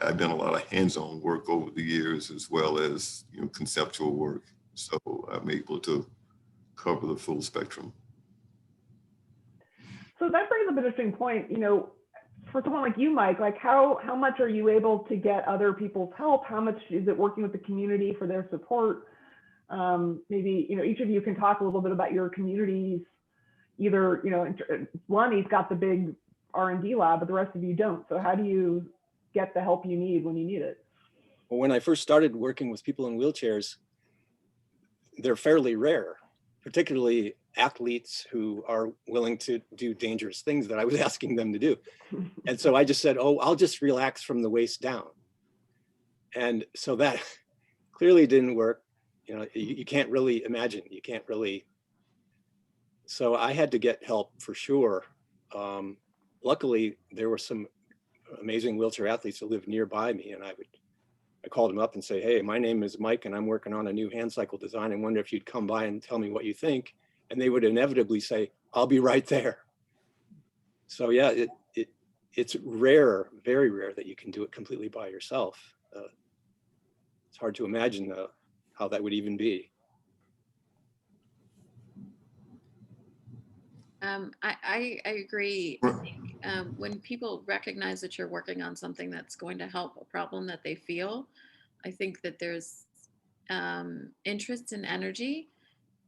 I've done a lot of hands-on work over the years as well as conceptual work, so I'm able to cover the full spectrum. So that brings up an interesting point. For someone like you, Mike, like how much are you able to get other people's help? How much is it working with the community for their support? Maybe each of you can talk a little bit about your communities. Either Lonnie's got the big R&D lab, but the rest of you don't. So how do you get the help you need when you need it? Well, when I first started working with people in wheelchairs, they're fairly rare, particularly athletes who are willing to do dangerous things that I was asking them to do. And so I just said, oh, I'll just relax from the waist down. And so that clearly didn't work. You can't really imagine, you can't really. So I had to get help for sure. luckily there were some amazing wheelchair athletes that lived nearby me, and I called them up and say, hey, my name is Mike and I'm working on a new hand cycle design. I wonder if you'd come by and tell me what you think. And they would inevitably say, I'll be right there. So yeah, it's rare, very rare that you can do it completely by yourself. It's hard to imagine how that would even be. I agree. I think when people recognize that you're working on something that's going to help a problem that they feel, I think that there's interest and energy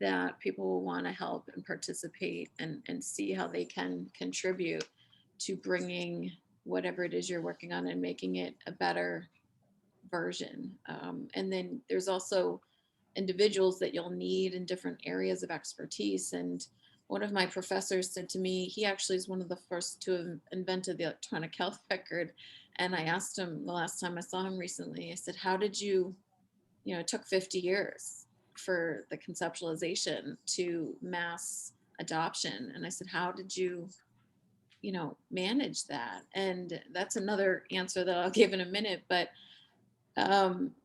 that people will want to help and participate and see how they can contribute to bringing whatever it is you're working on and making it a better version. And then there's also individuals that you'll need in different areas of expertise. And one of my professors said to me, he actually is one of the first to have invented the electronic health record. And I asked him the last time I saw him recently, I said, how did you, it took 50 years for the conceptualization to mass adoption. And I said, how did you, manage that? And that's another answer that I'll give in a minute. But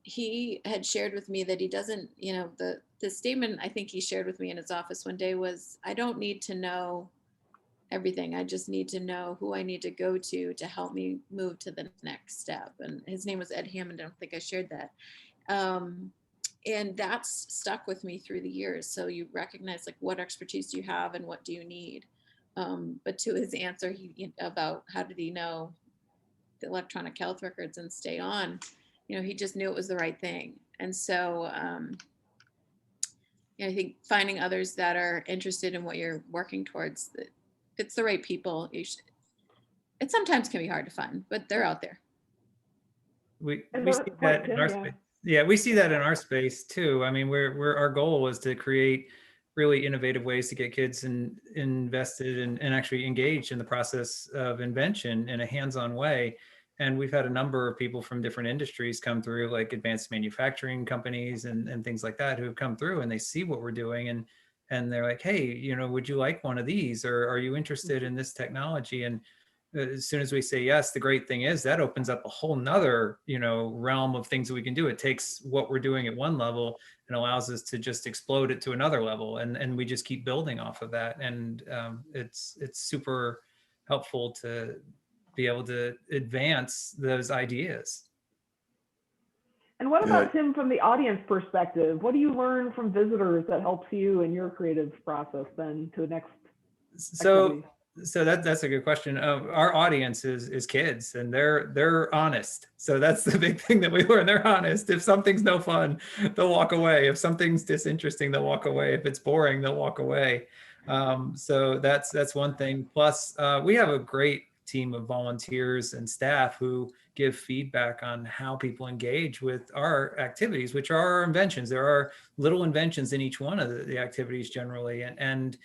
he had shared with me that he doesn't, the statement I think he shared with me in his office one day was, I don't need to know everything. I just need to know who I need to go to help me move to the next step. And his name was Ed Hammond. I don't think I shared that. And that's stuck with me through the years. So you recognize like what expertise do you have and what do you need? But to his answer about how did he know the electronic health records and stay on, he just knew it was the right thing. And so I think finding others that are interested in what you're working towards, if it's the right people, it sometimes can be hard to find, but they're out there. We see that in our space. Yeah, we see that in our space too. I mean, our goal was to create really innovative ways to get kids invested and actually engaged in the process of invention in a hands-on way. And we've had a number of people from different industries come through, like advanced manufacturing companies and things like that, who have come through and they see what we're doing and they're like, hey, would you like one of these, or are you interested in this technology? And as soon as we say yes, the great thing is that opens up a whole nother, realm of things that we can do. It takes what we're doing at one level and allows us to just explode it to another level. And we just keep building off of that. And it's super helpful to be able to advance those ideas. And what about, Tim, from the audience perspective? What do you learn from visitors that helps you in your creative process then to the next activity? So that's a good question. Our audience is kids, and they're honest. So that's the big thing that we learn. They're honest. If something's no fun, they'll walk away. If something's disinteresting, they'll walk away. If it's boring, they'll walk away. So that's one thing. Plus, we have a great team of volunteers and staff who give feedback on how people engage with our activities, which are our inventions. There are little inventions in each one of the activities generally, and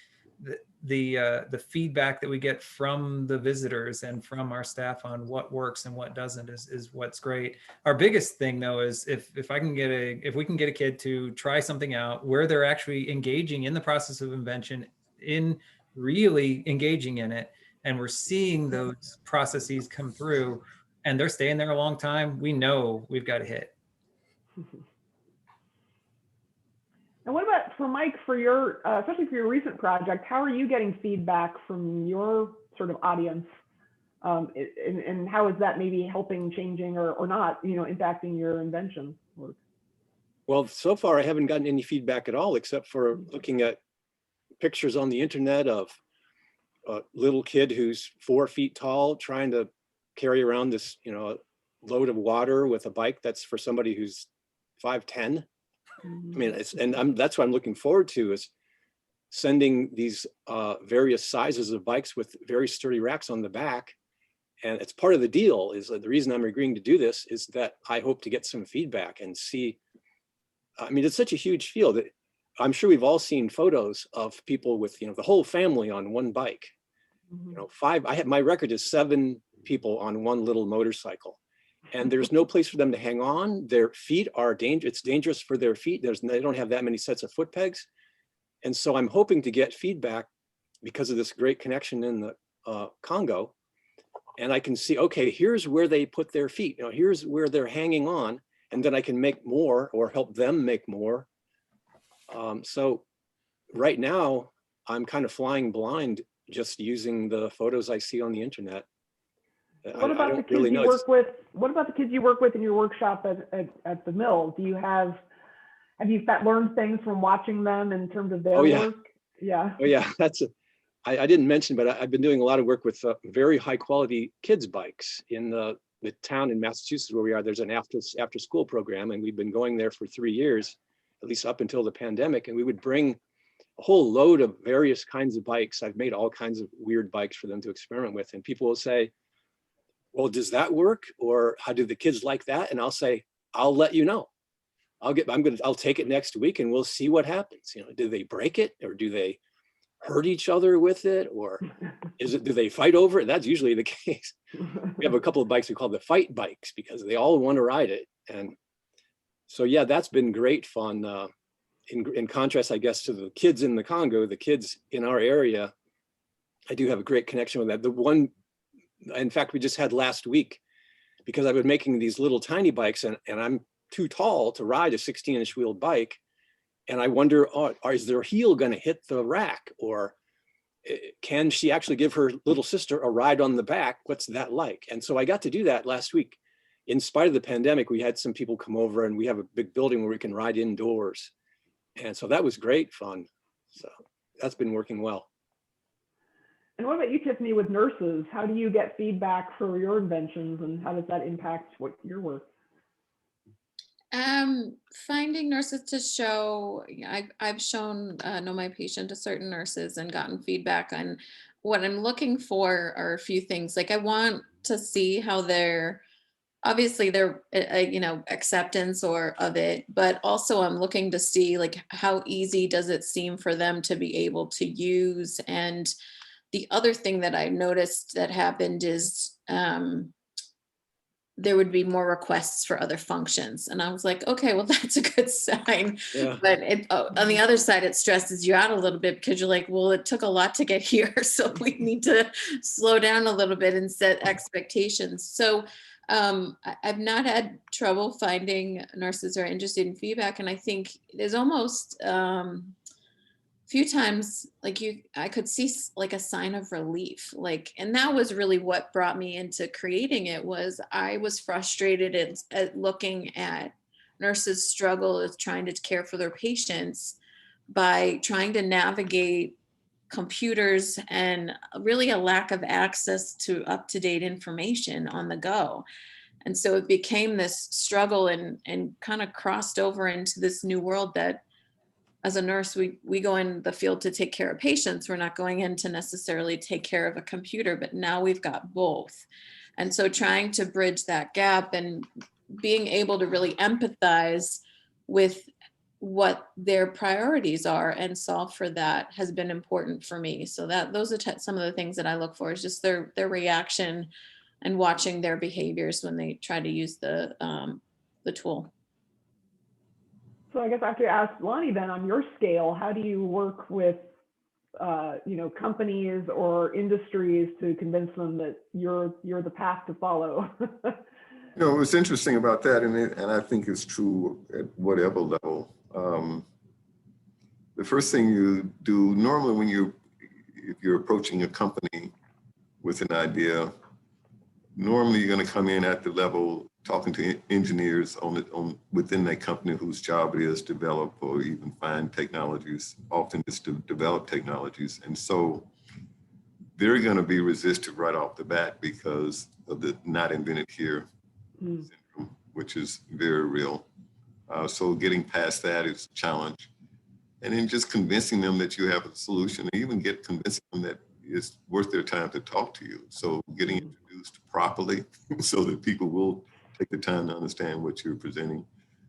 the feedback that we get from the visitors and from our staff on what works and what doesn't is what's great. Our biggest thing though is if we can get a kid to try something out where they're actually engaging in the process of invention, in really engaging in it, and we're seeing those processes come through and they're staying there a long time, we know we've got a hit. And what about for Mike, for your, especially for your recent project, how are you getting feedback from your sort of audience? And how is that maybe helping, changing, or not, impacting your invention work? Well, so far I haven't gotten any feedback at all, except for looking at pictures on the internet of a little kid who's 4 feet tall trying to carry around this, load of water with a bike that's for somebody who's 5'10". I mean, that's what I'm looking forward to, is sending these various sizes of bikes with very sturdy racks on the back. And it's part of the deal, is the reason I'm agreeing to do this is that I hope to get some feedback and see. I mean, it's such a huge field that I'm sure we've all seen photos of people with, the whole family on one bike. My record is 7 people on one little motorcycle. And there's no place for them to hang on. Their feet are dangerous. It's dangerous for their feet. They don't have that many sets of foot pegs. And so I'm hoping to get feedback because of this great connection in the Congo and I can see, okay, here's where they put their feet, you know, here's where they're hanging on, and then I can make more or help them make more. So right now, I'm kind of flying blind just using the photos I see on the internet. What I about the don't kids really you know. work with? What about the kids you work with in your workshop at the mill? Do you have you learned things from watching them in terms of their Oh, yeah. work? Yeah. Oh yeah, I didn't mention, but I've been doing a lot of work with very high quality kids bikes in the town in Massachusetts where we are. There's an after school program, and we've been going there for 3 years, at least up until the pandemic. And we would bring a whole load of various kinds of bikes. I've made all kinds of weird bikes for them to experiment with. And people will say, well, does that work? Or how do the kids like that? And I'll say, I'll let you know. I'll take it next week and we'll see what happens. You know, do they break it, or do they hurt each other with it, or do they fight over it? That's usually the case. We have a couple of bikes we call the fight bikes because they all want to ride it. And so, yeah, that's been great fun. In contrast, I guess, to the kids in the Congo, the kids in our area, I do have a great connection with that. The one, in fact, we just had last week, because I've been making these little tiny bikes, and I'm too tall to ride a 16-inch wheeled bike. And I wonder, is their heel going to hit the rack, or can she actually give her little sister a ride on the back? What's that like? And so I got to do that last week. In spite of the pandemic, we had some people come over, and we have a big building where we can ride indoors. And so that was great fun. So that's been working well. And what about you, Tiffany, with nurses? How do you get feedback for your inventions, and how does that impact your work? Finding nurses to show, I've shown Know My Patient to certain nurses and gotten feedback on what I'm looking for are a few things. Like, I want to see how obviously their acceptance of it, but also I'm looking to see, like, how easy does it seem for them to be able to use. And the other thing that I noticed that happened is there would be more requests for other functions. And I was like, okay, well, that's a good sign. Yeah. But on the other side, it stresses you out a little bit, because you're like, well, it took a lot to get here. So we need to slow down a little bit and set expectations. So I've not had trouble finding nurses who are interested in feedback. And I think there's almost few times, like, I could see like a sign of relief, like, and that was really what brought me into creating it. Was I was frustrated at looking at nurses struggle with trying to care for their patients by trying to navigate computers and really a lack of access to up-to-date information on the go. And so it became this struggle and kind of crossed over into this new world that, as a nurse, we go in the field to take care of patients. We're not going in to necessarily take care of a computer, but now we've got both. And so trying to bridge that gap and being able to really empathize with what their priorities are and solve for that has been important for me. So those are some of the things that I look for, is just their reaction and watching their behaviors when they try to use the tool. So I guess I have to ask Lonnie then, on your scale, how do you work with companies or industries to convince them that you're the path to follow? What's interesting about that, and I think it's true at whatever level. The first thing you do normally if you're approaching a company with an idea, normally you're going to come in at the level talking to engineers within that company whose job it is to develop or even find technologies. Often it's to develop technologies. And so they're going to be resistant right off the bat because of the not invented here syndrome, which is very real. So getting past that is a challenge. And then just convincing them that you have a solution, and even convincing them that it's worth their time to talk to you. So getting introduced properly so that people will take the time to understand what you're presenting.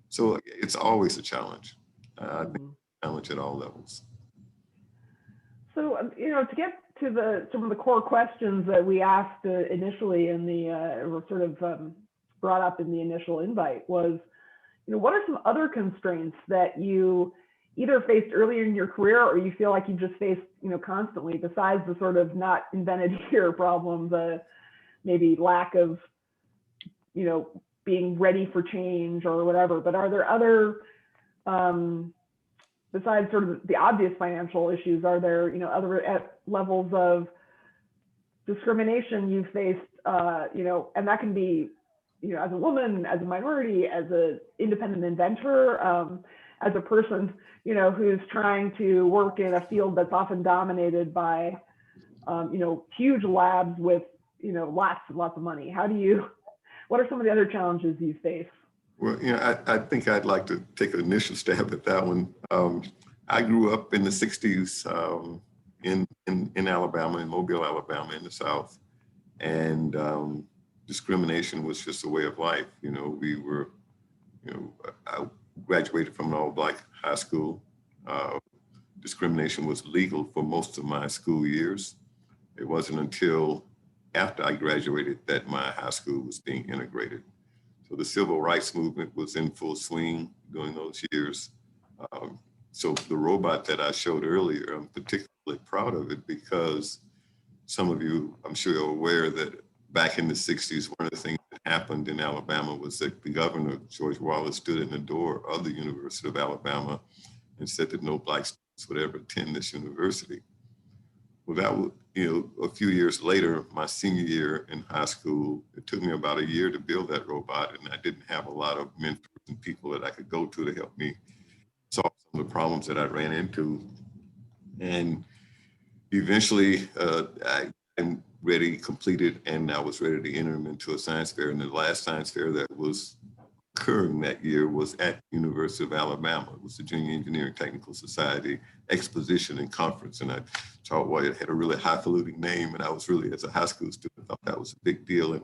So it's always a challenge. I think a challenge at all levels. So, to get to some of the core questions that we asked initially were sort of brought up in the initial invite was, what are some other constraints that you either faced earlier in your career or you feel like you just faced, constantly, besides the sort of not invented here problem, maybe lack of, being ready for change or whatever. But are there other, besides sort of the obvious financial issues, are there, other levels of discrimination you've faced, and that can be, as a woman, as a minority, as an independent inventor, as a person, who's trying to work in a field that's often dominated by, huge labs with, lots and lots of money. What are some of the other challenges you face? Well, I think I'd like to take an initial stab at that one. I grew up in the 60s in Alabama, in Mobile, Alabama, in the South. And discrimination was just a way of life. We were, I graduated from an all-Black high school. Discrimination was legal for most of my school years. It wasn't until after I graduated that my high school was being integrated. So the civil rights movement was in full swing during those years. So the robot that I showed earlier, I'm particularly proud of it because some of you, I'm sure you're aware that back in the 60s, one of the things that happened in Alabama was that the governor, George Wallace, stood in the door of the University of Alabama and said that no Black students would ever attend this university. Well, that was, a few years later, my senior year in high school, it took me about a year to build that robot, and I didn't have a lot of mentors and people that I could go to help me solve some of the problems that I ran into. And eventually, I am completed, and I was ready to enter them into a science fair. And the last science fair that was occurring that year was at the University of Alabama. It was the Junior Engineering Technical Society Exposition and Conference. And I thought, well, it had a really highfalutin name. And I was really, as a high school student, thought that was a big deal. And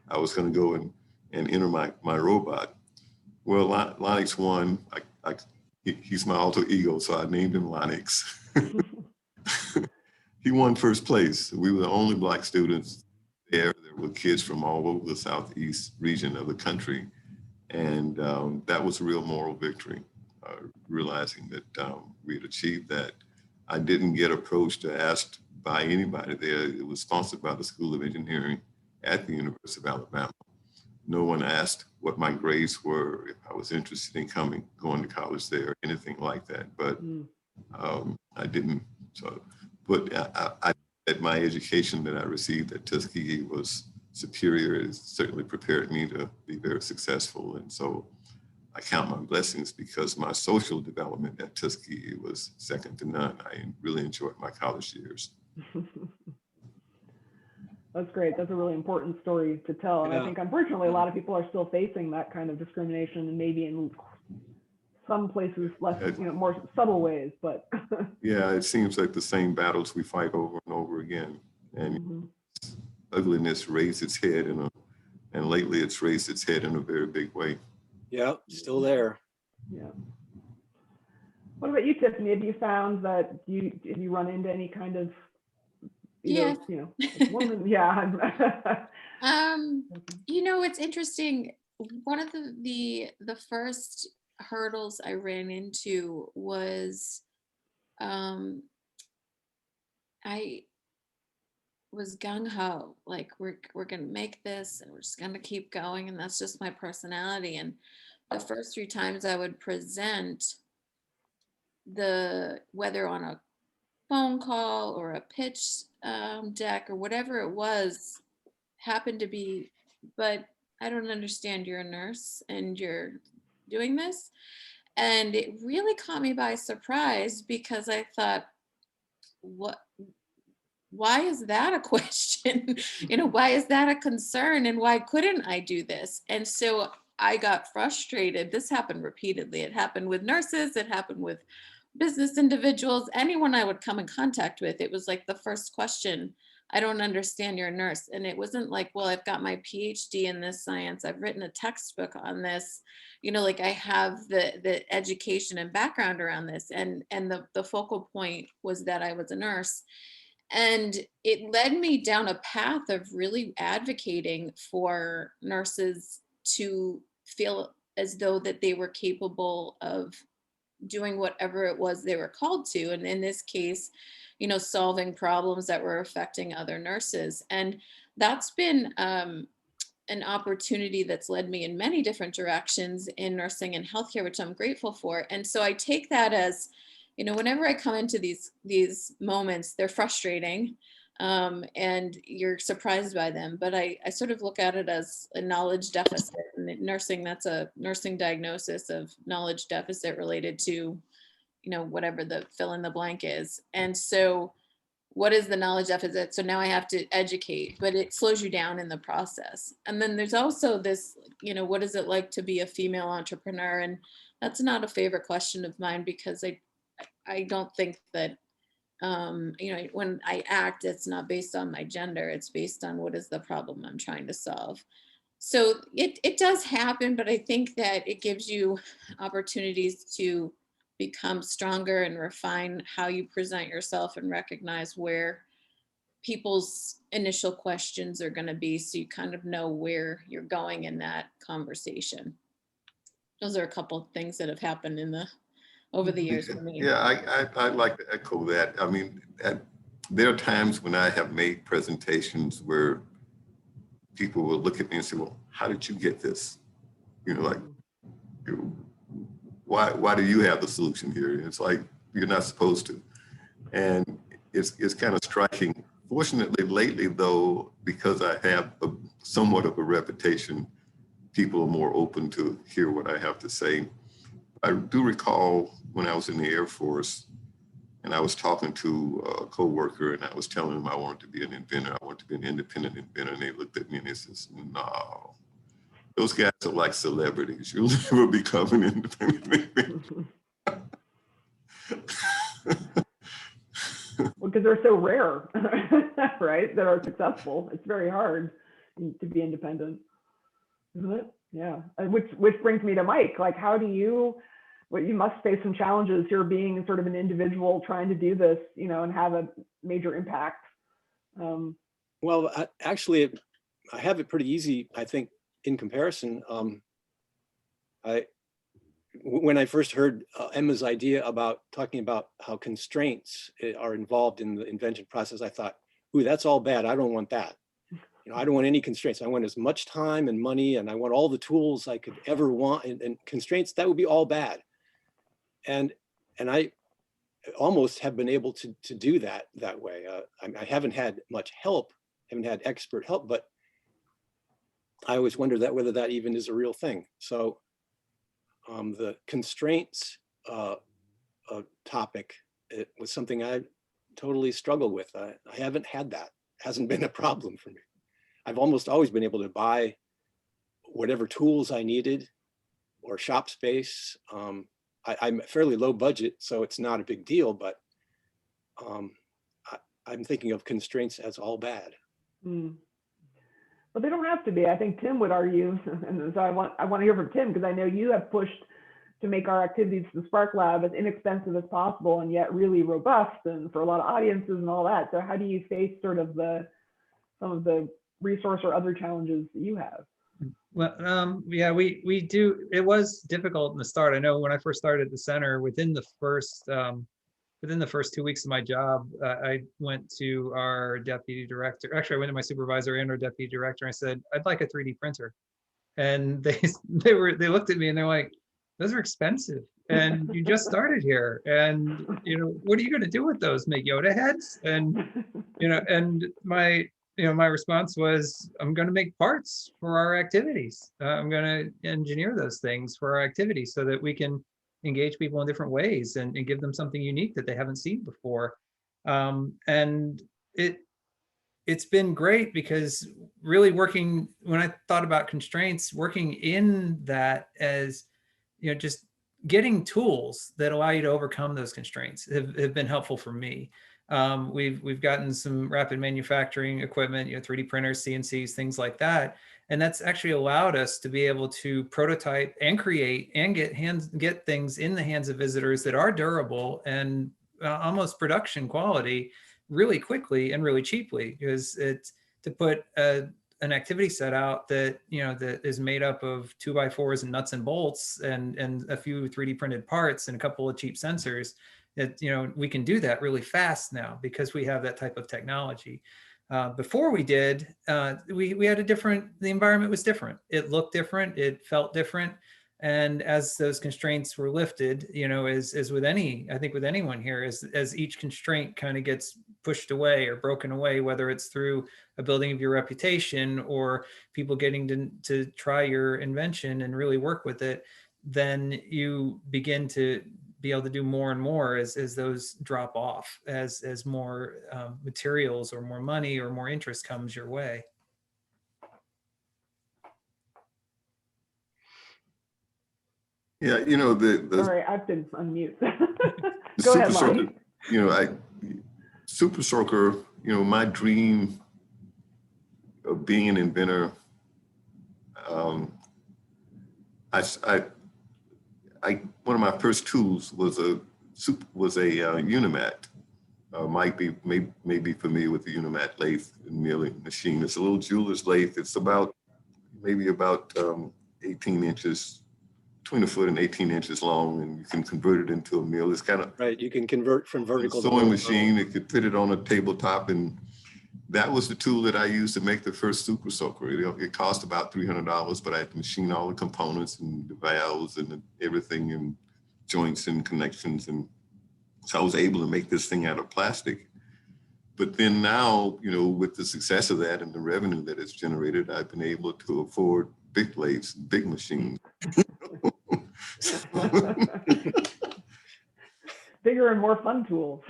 I was going to go and enter my robot. Well, Lonix won. He's my alter ego, so I named him Lonix. He won first place. We were the only Black students there. There were kids from all over the Southeast region of the country. And that was a real moral victory, realizing that we had achieved that. I didn't get approached or asked by anybody there. It was sponsored by the School of Engineering at the University of Alabama. No one asked what my grades were, if I was interested in going to college there, or anything like that. But I didn't. At my education that I received at Tuskegee was superior. It certainly prepared me to be very successful. And so I count my blessings because my social development at Tuskegee was second to none. I really enjoyed my college years. That's great. That's a really important story to tell. And Yeah. I think unfortunately a lot of people are still facing that kind of discrimination, and maybe in some places less, more subtle ways, but. Yeah, it seems like the same battles we fight over and over again. And ugliness raised its head and lately it's raised its head in a very big way. Yeah, still there. Yeah. What about you, Tiffany? Have you found that have you run into any kind of, woman? Yeah. It's interesting. One of the first hurdles I ran into was I was gung-ho, like we're gonna make this and we're just gonna keep going, and that's just my personality. And the first 3 times I would present, whether on a phone call or a pitch deck or whatever it was, happened to be, but I don't understand, you're a nurse and you're doing this. And it really caught me by surprise because I thought, why is that a question? Why is that a concern? And why couldn't I do this? And so I got frustrated. This happened repeatedly. It happened with nurses. It happened with business individuals, anyone I would come in contact with. It was like the first question, I don't understand, you're a nurse. And it wasn't like, well, I've got my PhD in this science. I've written a textbook on this. Like I have the education and background around this. And the focal point was that I was a nurse. And it led me down a path of really advocating for nurses to feel as though that they were capable of doing whatever it was they were called to. And in this case, solving problems that were affecting other nurses. And that's been an opportunity that's led me in many different directions in nursing and healthcare, which I'm grateful for. And so I take that as, you know, whenever I come into these moments, they're frustrating, and you're surprised by them. But I sort of look at it as a knowledge deficit. And in nursing, that's a nursing diagnosis of knowledge deficit related to, you know, whatever the fill in the blank is. And so what is the knowledge deficit? So now I have to educate, but it slows you down in the process. And then there's also this, you know, what is it like to be a female entrepreneur? And that's not a favorite question of mine, because I don't think that, you know, when I act, it's not based on my gender, it's based on what is the problem I'm trying to solve. So it does happen, but I think that it gives you opportunities to become stronger and refine how you present yourself and recognize where people's initial questions are going to be, so you kind of know where you're going in that conversation. Those are a couple of things that have happened over the years for me. Yeah, I'd like to echo that. I mean, there are times when I have made presentations where people will look at me and say, well, how did you get this? You know, like, why do you have the solution here? And it's like, you're not supposed to. And it's kind of striking. Fortunately, lately, though, because I have somewhat of a reputation, people are more open to hear what I have to say. I do recall when I was in the Air Force and I was talking to a coworker and I was telling them I wanted to be an inventor. I wanted to be an independent inventor. And they looked at me and they said, no, those guys are like celebrities. You'll never become an independent inventor. Well, because they're so rare, right, that are successful. It's very hard to be independent, isn't it? Yeah. Which brings me to Mike. Like, how do you, well, you must face some challenges here being sort of an individual trying to do this, you know, and have a major impact. Well, actually, I have it pretty easy, I think, in comparison. When I first heard Emma's idea about talking about how constraints are involved in the invention process, I thought, ooh, that's all bad. I don't want that. You know, I don't want any constraints. I want as much time and money, and I want all the tools I could ever want, and constraints, that would be all bad. And I almost have been able to do that way. I haven't had much help, haven't had expert help, but I always wonder whether that even is a real thing. So the constraints topic, it was something I totally struggled with. I haven't had that. It hasn't been a problem for me. I've almost always been able to buy whatever tools I needed or shop space. I'm fairly low budget, so it's not a big deal, but I'm thinking of constraints as all bad. But they don't have to be. I think Tim would argue, and so I want to hear from Tim, because I know you have pushed to make our activities to the Spark Lab as inexpensive as possible and yet really robust and for a lot of audiences and all that. So how do you face sort of some of the resource or other challenges that you have? Well, yeah, we do. It was difficult in the start. I know when I first started at the center, within the first 2 weeks of my job, I went to our deputy director. Actually, I went to my supervisor and our deputy director. And I said, I'd like a 3D printer. And they looked at me and they're like, those are expensive. And you just started here. And, you know, what are you going to do with those? Make Yoda heads? And, you know, and my response was, I'm going to make parts for our activities. I'm going to engineer those things for our activities so that we can engage people in different ways and give them something unique that they haven't seen before. And it's been great, because really working, when I thought about constraints, working in that as, you know, just getting tools that allow you to overcome those constraints have been helpful for me. We've gotten some rapid manufacturing equipment, you know, 3D printers, CNCs, things like that. And that's actually allowed us to be able to prototype and create and get things in the hands of visitors that are durable and almost production quality really quickly and really cheaply, because it's to put an activity set out that, you know, that is made up of 2x4s and nuts and bolts and a few 3D printed parts and a couple of cheap sensors. That, you know, we can do that really fast now because we have that type of technology. Before we did, we had the environment was different. It looked different, it felt different. And as those constraints were lifted, as with I think with anyone here, as each constraint kind of gets pushed away or broken away, whether it's through a building of your reputation or people getting to try your invention and really work with it, then you begin to be able to do more and more as those drop off, as more materials or more money or more interest comes your way. Yeah, Sorry, I've been unmute. the Go ahead, Super Lonnie. Soaker, Super Soaker, my dream of being an inventor, one of my first tools was a Unimat. Maybe familiar with the Unimat lathe and milling machine. It's a little jeweler's lathe. It's maybe about 18 inches, between a foot and 18 inches long, and you can convert it into a mill. It's kind of Right, you can convert from vertical to sewing horizontal. machine. It could fit it on a tabletop, and that was the tool that I used to make the first Super Soaker. It cost about $300, but I had to machine all the components and the valves and everything and joints and connections, and so I was able to make this thing out of plastic. But then now, with the success of that and the revenue that it's generated, I've been able to afford big lathes, big machines. Bigger and more fun tools.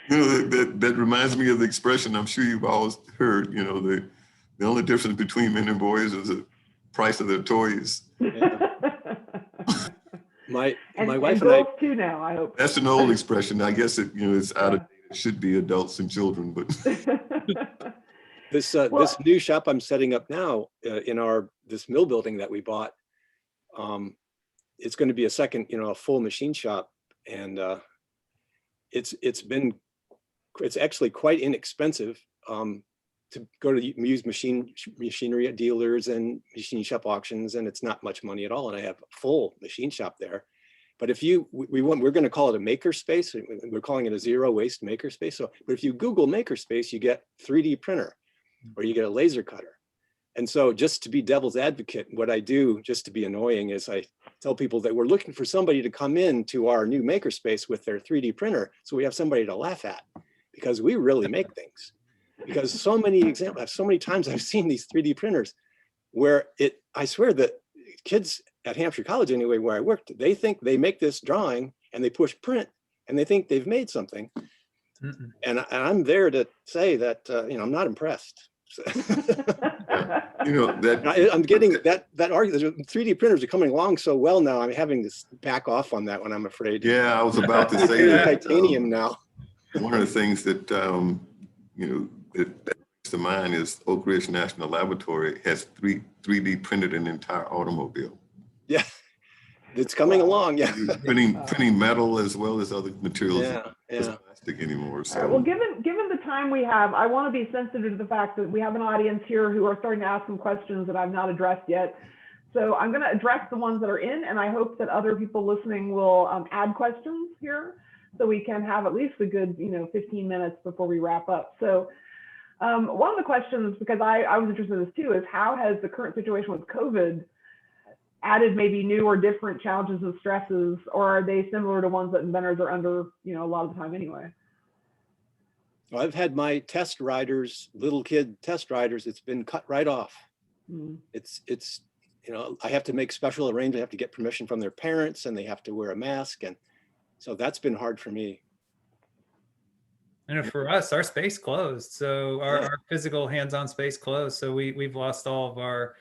That reminds me of the expression I'm sure you've always heard, the only difference between men and boys is the price of their toys. Yeah. My wife and and I, girls too now, I hope. That's an old expression. I guess it's out of date. It should be adults and children, but this Well- this new shop I'm setting up now in this mill building that we bought, it's going to be a second, a full machine shop, and it's actually quite inexpensive to go to used machinery at dealers and machine shop auctions, and it's not much money at all. And I have a full machine shop there. But if we're going to call it a maker space. We're calling it a zero waste maker space. So, but if you Google maker space, you get 3D printer, or you get a laser cutter. And so, just to be devil's advocate, what I do, just to be annoying, is I tell people that we're looking for somebody to come into our new maker space with their 3D printer, so we have somebody to laugh at, because we really make things. Because so many times I've seen these 3D printers where I swear that kids at Hampshire College, anyway, where I worked, they think they make this drawing and they push print and they think they've made something. Mm-mm. And I'm there to say that, I'm not impressed. I'm getting that argument. 3D printers are coming along so well now. I'm having to back off on that one, I'm afraid. yeah, I was about to say that. Titanium now. One of the things that that comes to mind is Oak Ridge National Laboratory has 3D printed an entire automobile. Yeah, it's coming along. Yeah, printing metal as well as other materials. Yeah. Plastic anymore. So. All right, well, given the time we have, I want to be sensitive to the fact that we have an audience here who are starting to ask some questions that I've not addressed yet. So I'm going to address the ones that are in, and I hope that other people listening will add questions here, so we can have at least a good 15 minutes before we wrap up. So one of the questions, because I was interested in this too, is how has the current situation with COVID added maybe new or different challenges and stresses, or are they similar to ones that inventors are under a lot of the time anyway? Well, I've had my test riders, little kid test riders, it's been cut right off. It's I have to make special arrangements. I have to get permission from their parents, and they have to wear a mask, and so that's been hard for me. And for us, our space closed, so our physical hands-on space closed, so we've lost all of our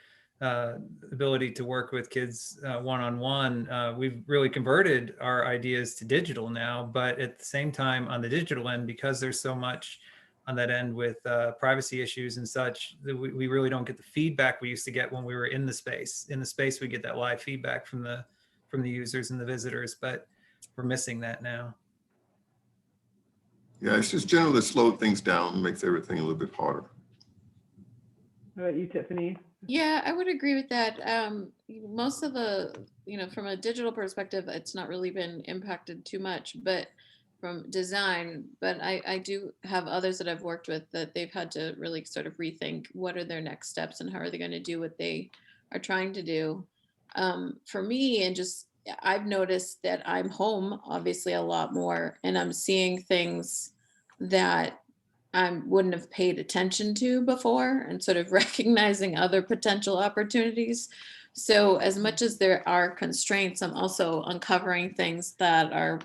ability to work with kids one-on-one. We've really converted our ideas to digital now, but at the same time, on the digital end, because there's so much on that end with privacy issues and such, we really don't get the feedback we used to get when we were in the space. In the space, we get that live feedback from the users and the visitors, but we're missing that now. Yeah, it's just generally slowed things down and makes everything a little bit harder. How about you, Tiffany? Yeah, I would agree with that. Most of the, from a digital perspective, it's not really been impacted too much, but from design, but I do have others that I've worked with that they've had to really sort of rethink what are their next steps and how are they going to do what they are trying to do. For me, and just I've noticed that I'm home obviously a lot more, and I'm seeing things that I wouldn't have paid attention to before, and sort of recognizing other potential opportunities. So as much as there are constraints, I'm also uncovering things that are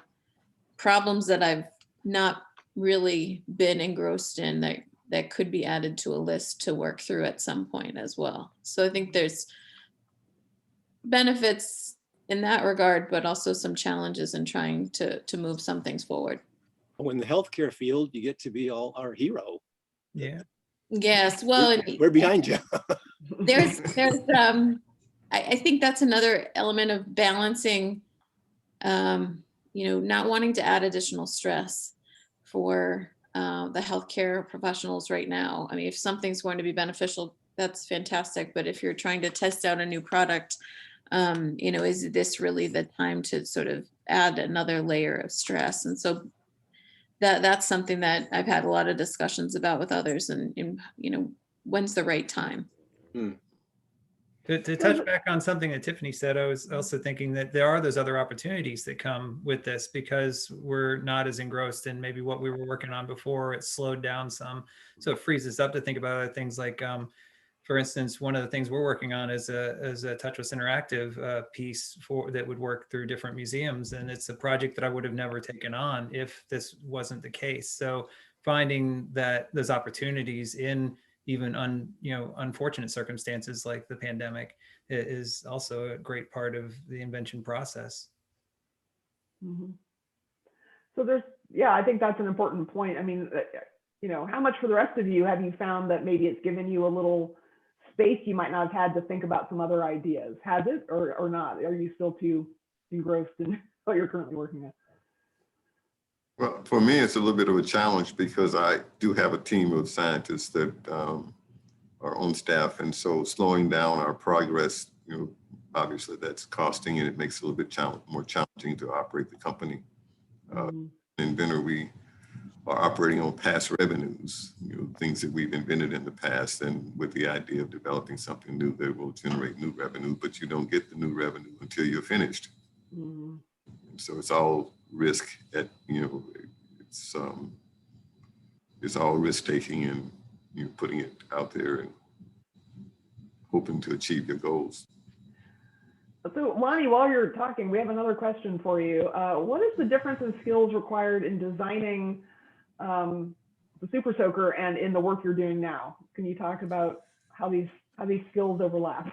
problems that I've not really been engrossed in that could be added to a list to work through at some point as well. So I think there's benefits in that regard, but also some challenges in trying to move some things forward. In the healthcare field, you get to be all our hero. Yeah. Yes, well, We're behind you. there's I think that's another element of balancing, not wanting to add additional stress for the healthcare professionals right now. I mean, if something's going to be beneficial, that's fantastic. But if you're trying to test out a new product, is this really the time to sort of add another layer of stress? And so that's something that I've had a lot of discussions about with others, and when's the right time? To touch back on something that Tiffany said, I was also thinking that there are those other opportunities that come with this because we're not as engrossed in maybe what we were working on before. It's slowed down some. So it frees us up to think about other things like, for instance, one of the things we're working on is a touchless interactive piece that would work through different museums. And it's a project that I would have never taken on if this wasn't the case. So finding that those opportunities in even unfortunate circumstances like the pandemic is also a great part of the invention process. Mm-hmm. So I think that's an important point. I mean, how much for the rest of you have you found that maybe it's given you a little space you might not have had to think about some other ideas? Has it or not? Are you still too engrossed in what you're currently working on? Well, for me, it's a little bit of a challenge because I do have a team of scientists that are on staff. And so slowing down our progress, obviously that's costing and it makes it a little bit more challenging to operate the company. Inventor, we are operating on past revenues, things that we've invented in the past, and with the idea of developing something new that will generate new revenue, but you don't get the new revenue until you're finished. And so it's all risk it's all risk taking and putting it out there and hoping to achieve your goals. So Lonnie, while you're talking, we have another question for you. What is the difference in skills required in designing the Super Soaker and in the work you're doing now? Can you talk about how these skills overlap?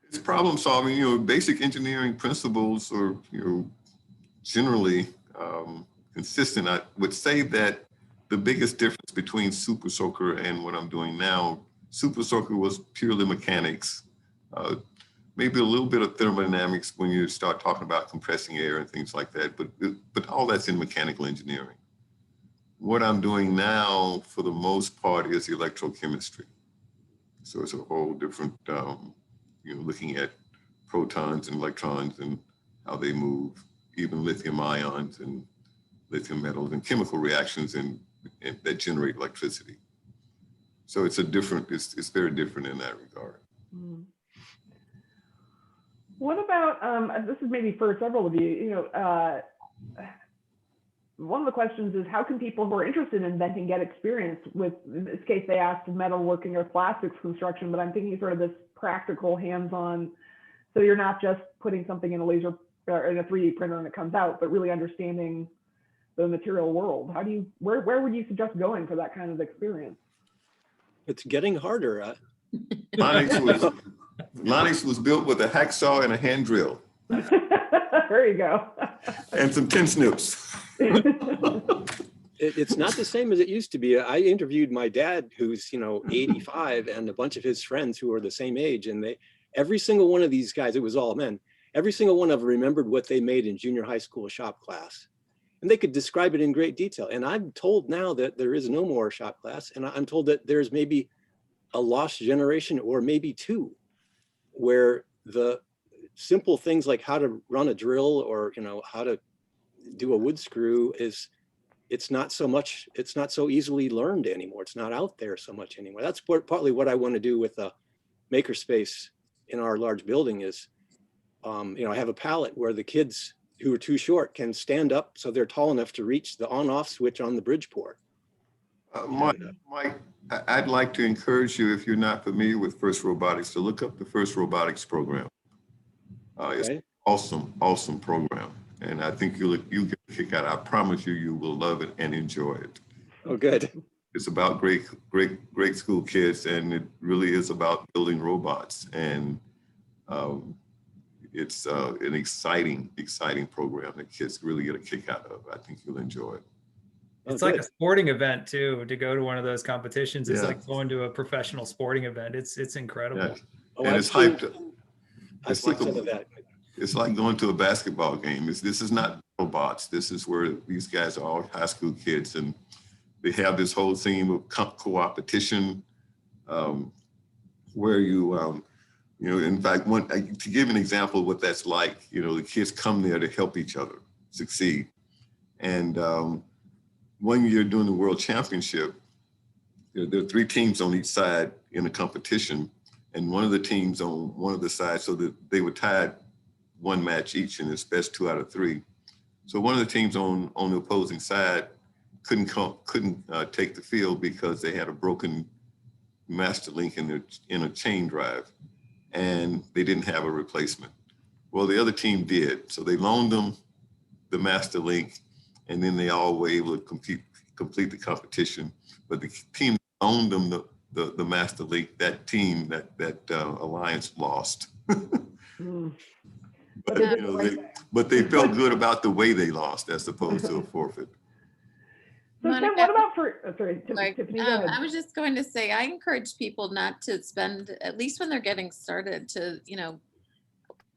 It's problem solving. Basic engineering principles are generally consistent. I would say that the biggest difference between Super Soaker and what I'm doing now, Super Soaker was purely mechanics, maybe a little bit of thermodynamics when you start talking about compressing air and things like that, but all that's in mechanical engineering. What I'm doing now, for the most part, is electrochemistry. So it's a whole different, looking at protons and electrons and how they move, even lithium ions and lithium metals and chemical reactions and that generate electricity. So it's it's very different in that regard. What about, this is maybe for several of you, one of the questions is, how can people who are interested in inventing get experience with, in this case, they asked metalworking or plastics construction, but I'm thinking sort of this practical hands-on, so you're not just putting something in a laser or in a 3D printer and it comes out, but really understanding the material world. Where would you suggest going for that kind of experience? It's getting harder. Lonnie's was built with a hacksaw and a hand drill. There you go. And some tin snips. It's not the same as it used to be. I interviewed my dad, who's 85, and a bunch of his friends who are the same age, and every single one of these guys, it was all men, every single one of them remembered what they made in junior high school shop class, and they could describe it in great detail. And I'm told now that there is no more shop class, and I'm told that there's maybe a lost generation or maybe two, where the simple things like how to run a drill or how to do a wood screw is it's not so easily learned anymore. It's not out there so much anymore. That's partly what I want to do with the makerspace in our large building is, I have a pallet where the kids who are too short can stand up so they're tall enough to reach the on-off switch on the Bridgeport. Mike, I'd like to encourage you, if you're not familiar with FIRST Robotics, to look up the FIRST Robotics program. It's an awesome program. And I think you'll get a kick out. I promise you, you will love it and enjoy it. Oh, good. It's about great school kids, and it really is about building robots. And it's an exciting program that kids really get a kick out of. I think you'll enjoy it. It's like a sporting event too. To go to one of those competitions is Yeah. like going to a professional sporting event. It's incredible. Yeah. Oh, And I've it's seen- hyped. I've seen some of that. It's like going to a basketball game. This is not robots. This is where these guys are all high school kids, and they have this whole theme of co-opetition, where in fact, to give an example of what that's like, the kids come there to help each other succeed. And one year during the World Championship, there are 3 teams on each side in a competition, and one of the teams on one of the sides, so that they were tied 1 match each, and it's best 2 out of 3. So one of the teams on the opposing side couldn't take the field because they had a broken master link in a chain drive, and they didn't have a replacement. Well, the other team did, so they loaned them the master link, and then they all were able to complete the competition. But the team that owned them the master link, that team, that alliance lost. But they felt good about the way they lost as opposed to a forfeit. So Tim, Monica, what about sorry, Like, Tiffany, go ahead. I was just going to say, I encourage people not to spend, at least when they're getting started,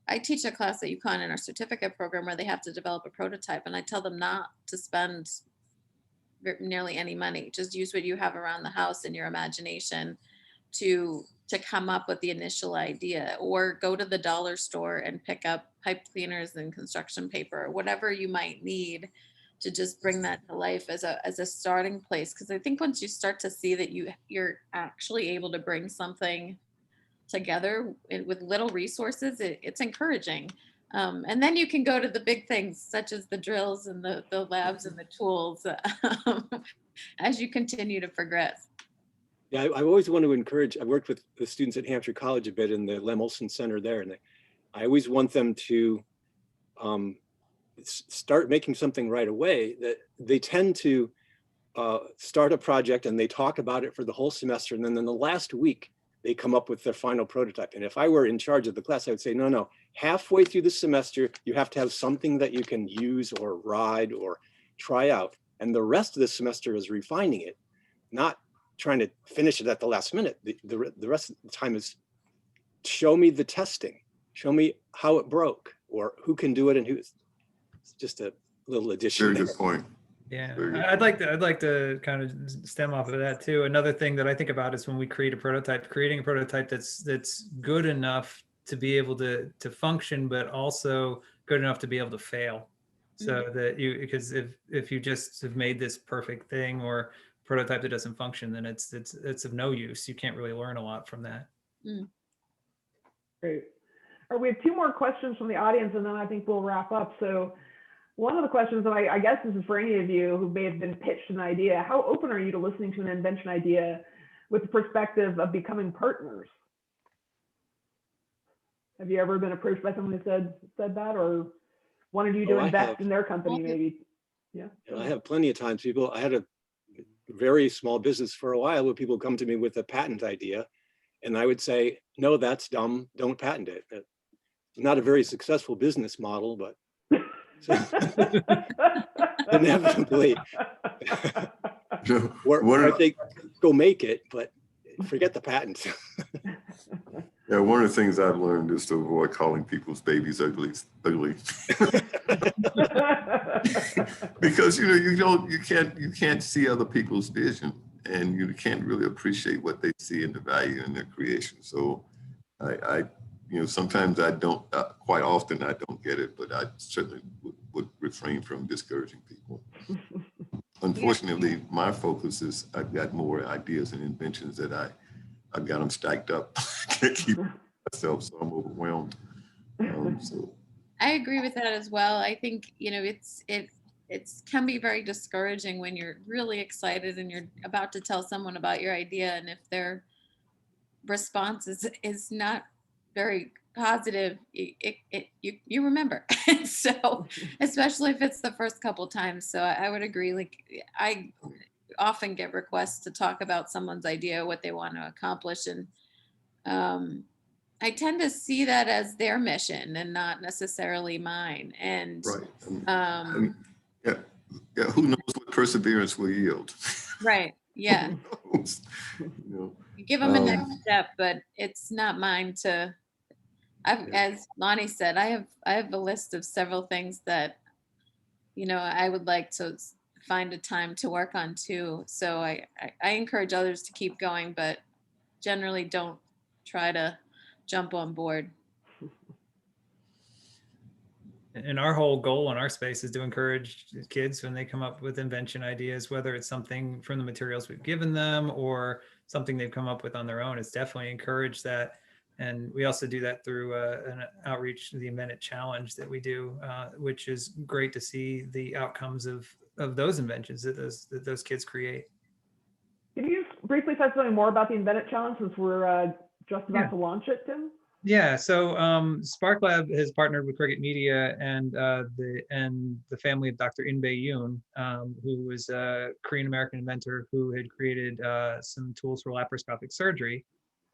I teach a class at UConn in our certificate program where they have to develop a prototype, and I tell them not to spend nearly any money. Just use what you have around the house and your imagination to come up with the initial idea, or go to the dollar store and pick up pipe cleaners and construction paper, whatever you might need to just bring that to life as a starting place. Because I think once you start to see that you're actually able to bring something together with little resources, it's encouraging. And then you can go to the big things, such as the drills and the labs and the tools as you continue to progress. Yeah, I always want to encourage, I worked with the students at Hampshire College a bit in the Lemelson Center there, and I always want them to start making something right away. That they tend to start a project and they talk about it for the whole semester, and then in the last week, they come up with their final prototype. And if I were in charge of the class, I would say, no, halfway through the semester, you have to have something that you can use or ride or try out. And the rest of the semester is refining it, not trying to finish it at the last minute. The rest of the time is show me the testing, show me how it broke, or who can do it and who's. It's just a little addition. Very there. good point. Yeah, Very good. I'd like to kind of stem off of that too. Another thing that I think about is when we create a prototype, creating a prototype that's good enough to be able to function, but also good enough to be able to fail. So that because if you just have made this perfect thing or prototype that doesn't function, then it's of no use. You can't really learn a lot from that. Great. All right, we have 2 more questions from the audience, and then I think we'll wrap up. So one of the questions, and I guess this is for any of you who may have been pitched an idea, how open are you to listening to an invention idea with the perspective of becoming partners? Have you ever been approached by someone who said that, or wanted you to invest in their company maybe? Yeah. I have plenty of times I had a very small business for a while where people come to me with a patent idea, and I would say, no, that's dumb, don't patent it. It's not a very successful business model, but inevitably, or I think go make it, but forget the patent. Yeah, one of the things I've learned is to avoid calling people's babies ugly. Because you can't see other people's vision, and you can't really appreciate what they see and the value in their creation. So I sometimes I don't, quite often I don't get it, but I certainly would refrain from discouraging people. Unfortunately, my focus is I've got more ideas and inventions that I've got them stacked up. I can't keep myself, so I'm overwhelmed. So I agree with that as well. I think, it can be very discouraging when you're really excited and you're about to tell someone about your idea, and if their response is not very positive, you remember. So especially if it's the first couple times. So I would agree. Like, I often get requests to talk about someone's idea, what they want to accomplish, and I tend to see that as their mission and not necessarily mine. And right. Yeah, who knows what perseverance will yield? right. Yeah. Who knows? You know, You give them a next step, but it's not mine to. As Lonnie said, I have a list of several things that, I would like to find a time to work on too. So I encourage others to keep going, but generally don't try to jump on board. And our whole goal in our space is to encourage kids when they come up with invention ideas, whether it's something from the materials we've given them or something they've come up with on their own. It's definitely encourage that. And we also do that through an outreach to the Inventive Challenge that we do, which is great to see the outcomes of those inventions that those kids create. Can you briefly talk something more about the Inventive Challenge since we're just about to launch it, Tim? Yeah, so Spark Lab has partnered with Cricket Media and the family of Dr. In-Bae Yoon, who was a Korean American inventor who had created some tools for laparoscopic surgery.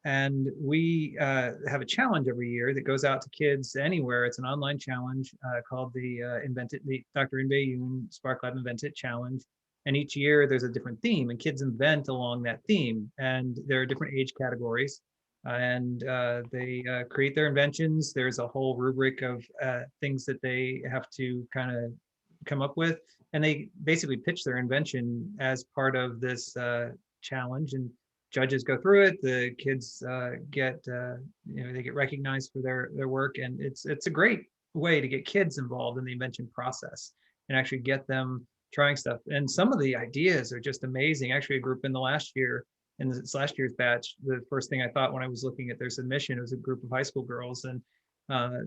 And we have a challenge every year that goes out to kids anywhere. It's an online challenge called the Dr. In-Bae Yoon Spark Lab Inventive Challenge. And each year there's a different theme, and kids invent along that theme. And there are different age categories. And they create their inventions. There's a whole rubric of things that they have to kind of come up with. And they basically pitch their invention as part of this challenge. And judges go through it. The kids get recognized for their work. And it's a great way to get kids involved in the invention process and actually get them trying stuff. And some of the ideas are just amazing. Actually, a group in last year's batch, the first thing I thought when I was looking at their submission was a group of high school girls, and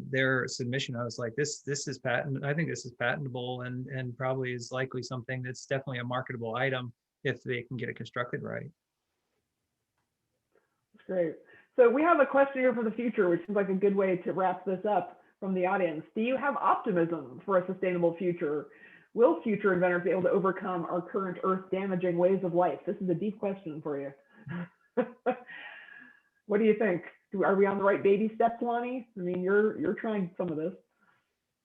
their submission, I was like, this is patent. I think this is patentable and probably is likely something that's definitely a marketable item if they can get it constructed right. That's great. So we have a question here for the future, which seems like a good way to wrap this up from the audience. Do you have optimism for a sustainable future? Will future inventors be able to overcome our current earth-damaging ways of life? This is a deep question for you. What do you think? Are we on the right baby steps, Lonnie? I mean, you're trying some of this.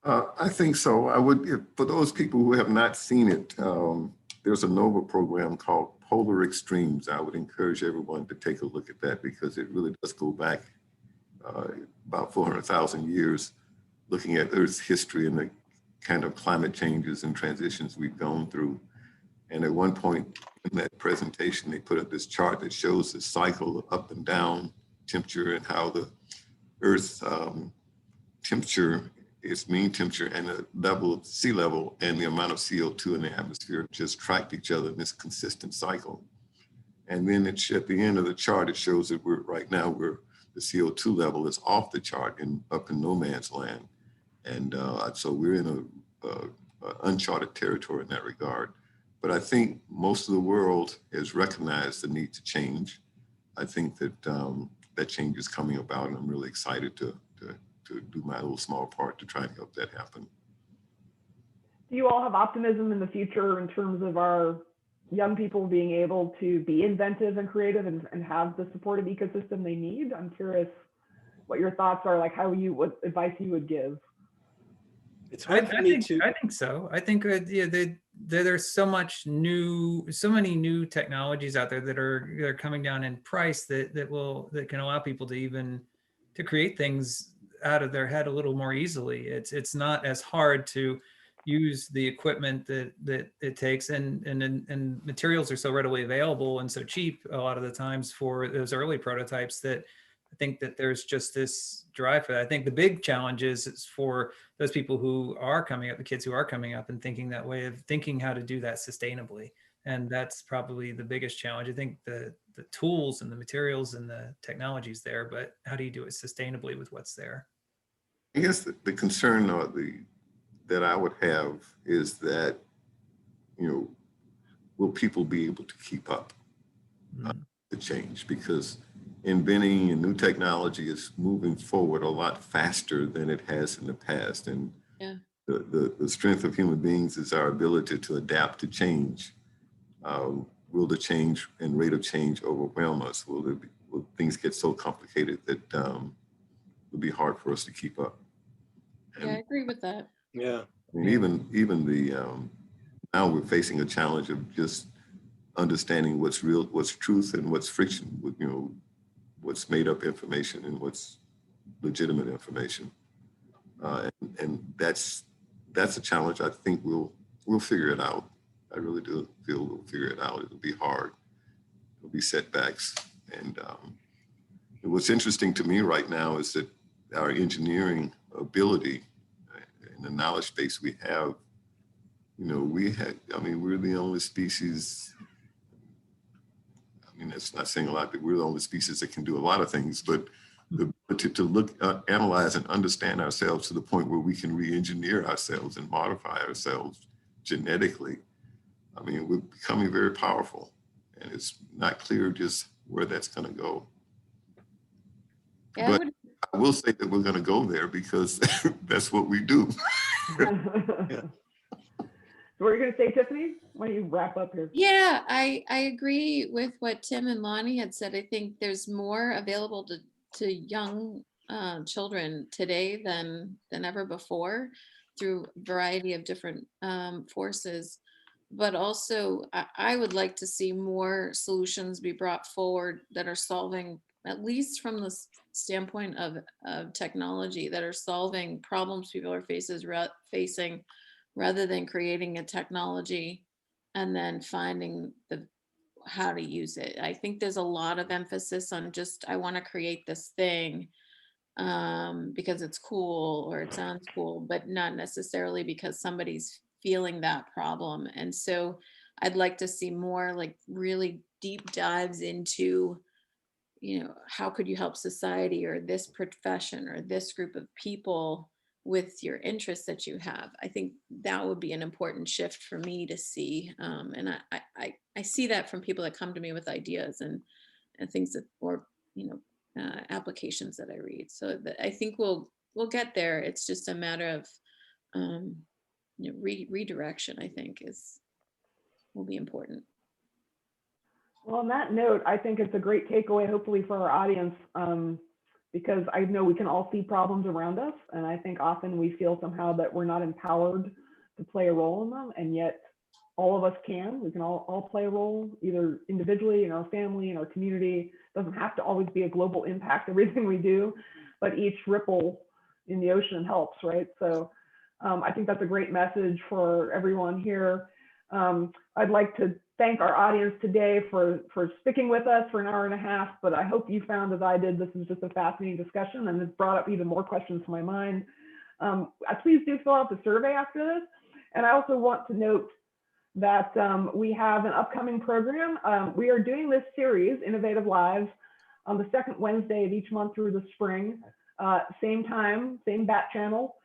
I think so. I would, for those people who have not seen it, there's a NOVA program called Polar Extremes. I would encourage everyone to take a look at that because it really does go back about 400,000 years, looking at Earth's history and the kind of climate changes and transitions we've gone through. And at one point in that presentation, they put up this chart that shows the cycle of up and down temperature and how the Earth's temperature, its mean temperature and the level of sea level and the amount of CO2 in the atmosphere just tracked each other in this consistent cycle. And then at the end of the chart, it shows that right now the CO2 level is off the chart and up in no man's land. And so we're in a uncharted territory in that regard. But I think most of the world has recognized the need to change. I think that that change is coming about, and I'm really excited to do my little small part to try and help that happen. Do you all have optimism in the future in terms of our young people being able to be inventive and creative and have the supportive ecosystem they need? I'm curious what your thoughts are, like what advice you would give. It's hard for me to. I think so. I think there's so many new technologies out there that are coming down in price that can allow people to create things out of their head a little more easily. It's not as hard to use the equipment that it takes, and materials are so readily available and so cheap a lot of the times for those early prototypes that I think that there's just this drive for that. I think the big challenge is for those people who are coming up, the kids who are coming up and thinking that way, of thinking how to do that sustainably. And that's probably the biggest challenge. I think the tools and the materials and the technology's there, but how do you do it sustainably with what's there? I guess the concern or that I would have is that, will people be able to keep up the change? Because inventing and new technology is moving forward a lot faster than it has in the past. And Yeah. the strength of human beings is our ability to adapt to change. Will the change and rate of change overwhelm us? Will things get so complicated that it'll be hard for us to keep up? Yeah, I agree with that. Yeah. I mean, even the now we're facing a challenge of just understanding what's real, what's truth, and what's friction. What's made up information and what's legitimate information, and that's a challenge. I think we'll figure it out. I really do feel we'll figure it out. It'll be hard. There'll be setbacks, and what's interesting to me right now is that our engineering ability and the knowledge base we have, we're the only species. I mean, that's not saying a lot, but we're the only species that can do a lot of things, but the ability to look, analyze and understand ourselves to the point where we can re-engineer ourselves and modify ourselves genetically. I mean, we're becoming very powerful, and it's not clear just where that's going to go. Yeah, But I will say that we're going to go there because that's what we do. Yeah. So what are you going to say, Tiffany? Why don't you wrap up here? Yeah, I agree with what Tim and Lonnie had said. I think there's more available to young children today than ever before through a variety of different forces. But also, I would like to see more solutions be brought forward that are solving, at least from the standpoint of technology, that are solving problems people are facing, rather than creating a technology and then finding how to use it. I think there's a lot of emphasis on just, I want to create this thing because it's cool or it sounds cool, but not necessarily because somebody's feeling that problem. And so I'd like to see more like really deep dives into, how could you help society or this profession or this group of people with your interests that you have. I think that would be an important shift for me to see. And I see that from people that come to me with ideas and things that, or, applications that I read. So that I think we'll get there. It's just a matter of redirection, I think will be important. Well, on that note, I think it's a great takeaway, hopefully for our audience, because I know we can all see problems around us. And I think often we feel somehow that we're not empowered to play a role in them. And yet all of us can. We can all play a role, either individually, in our family, in our community. It doesn't have to always be a global impact, everything we do, but each ripple in the ocean helps, right? So I think that's a great message for everyone here. I'd like to thank our audience today for sticking with us for an hour and a half, but I hope you found, as I did, this is just a fascinating discussion and it's brought up even more questions to my mind. Please do fill out the survey after this. And I also want to note that we have an upcoming program. We are doing this series, Innovative Lives, on the second Wednesday of each month through the spring. Same time, same bat channel.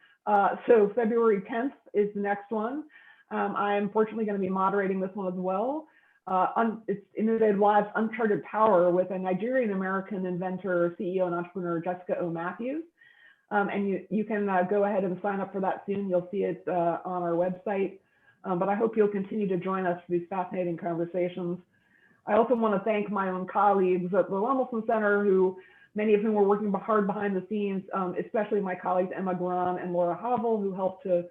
So February 10th is the next one. I'm fortunately going to be moderating this one as well. It's Innovative Lives, Uncharted Power with a Nigerian-American inventor, CEO, and entrepreneur, Jessica O. Matthews. And you can go ahead and sign up for that soon. You'll see it on our website. But I hope you'll continue to join us for these fascinating conversations. I also want to thank my own colleagues at the Lemelson Center, many of whom were working hard behind the scenes, especially my colleagues Emma Gran and Laura Havel, who helped to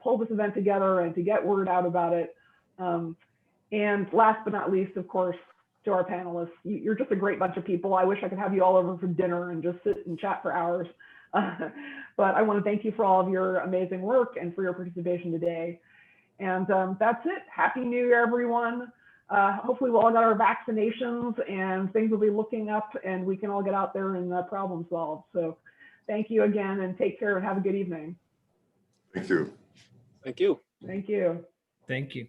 pull this event together and to get word out about it. And last but not least, of course, to our panelists, you're just a great bunch of people. I wish I could have you all over for dinner and just sit and chat for hours. But I want to thank you for all of your amazing work and for your participation today. And that's it. Happy New Year, everyone. hopefully we'll all got our vaccinations and things will be looking up and we can all get out there and problem solve. So thank you again and take care and have a good evening. Thank you. Thank you. Thank you. Thank you.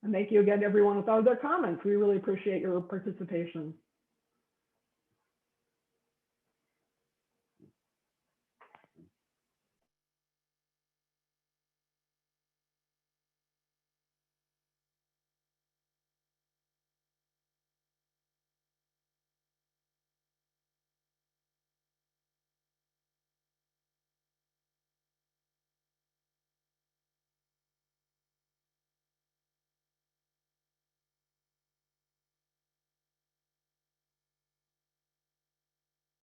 And thank you again to everyone with all their comments. We really appreciate your participation.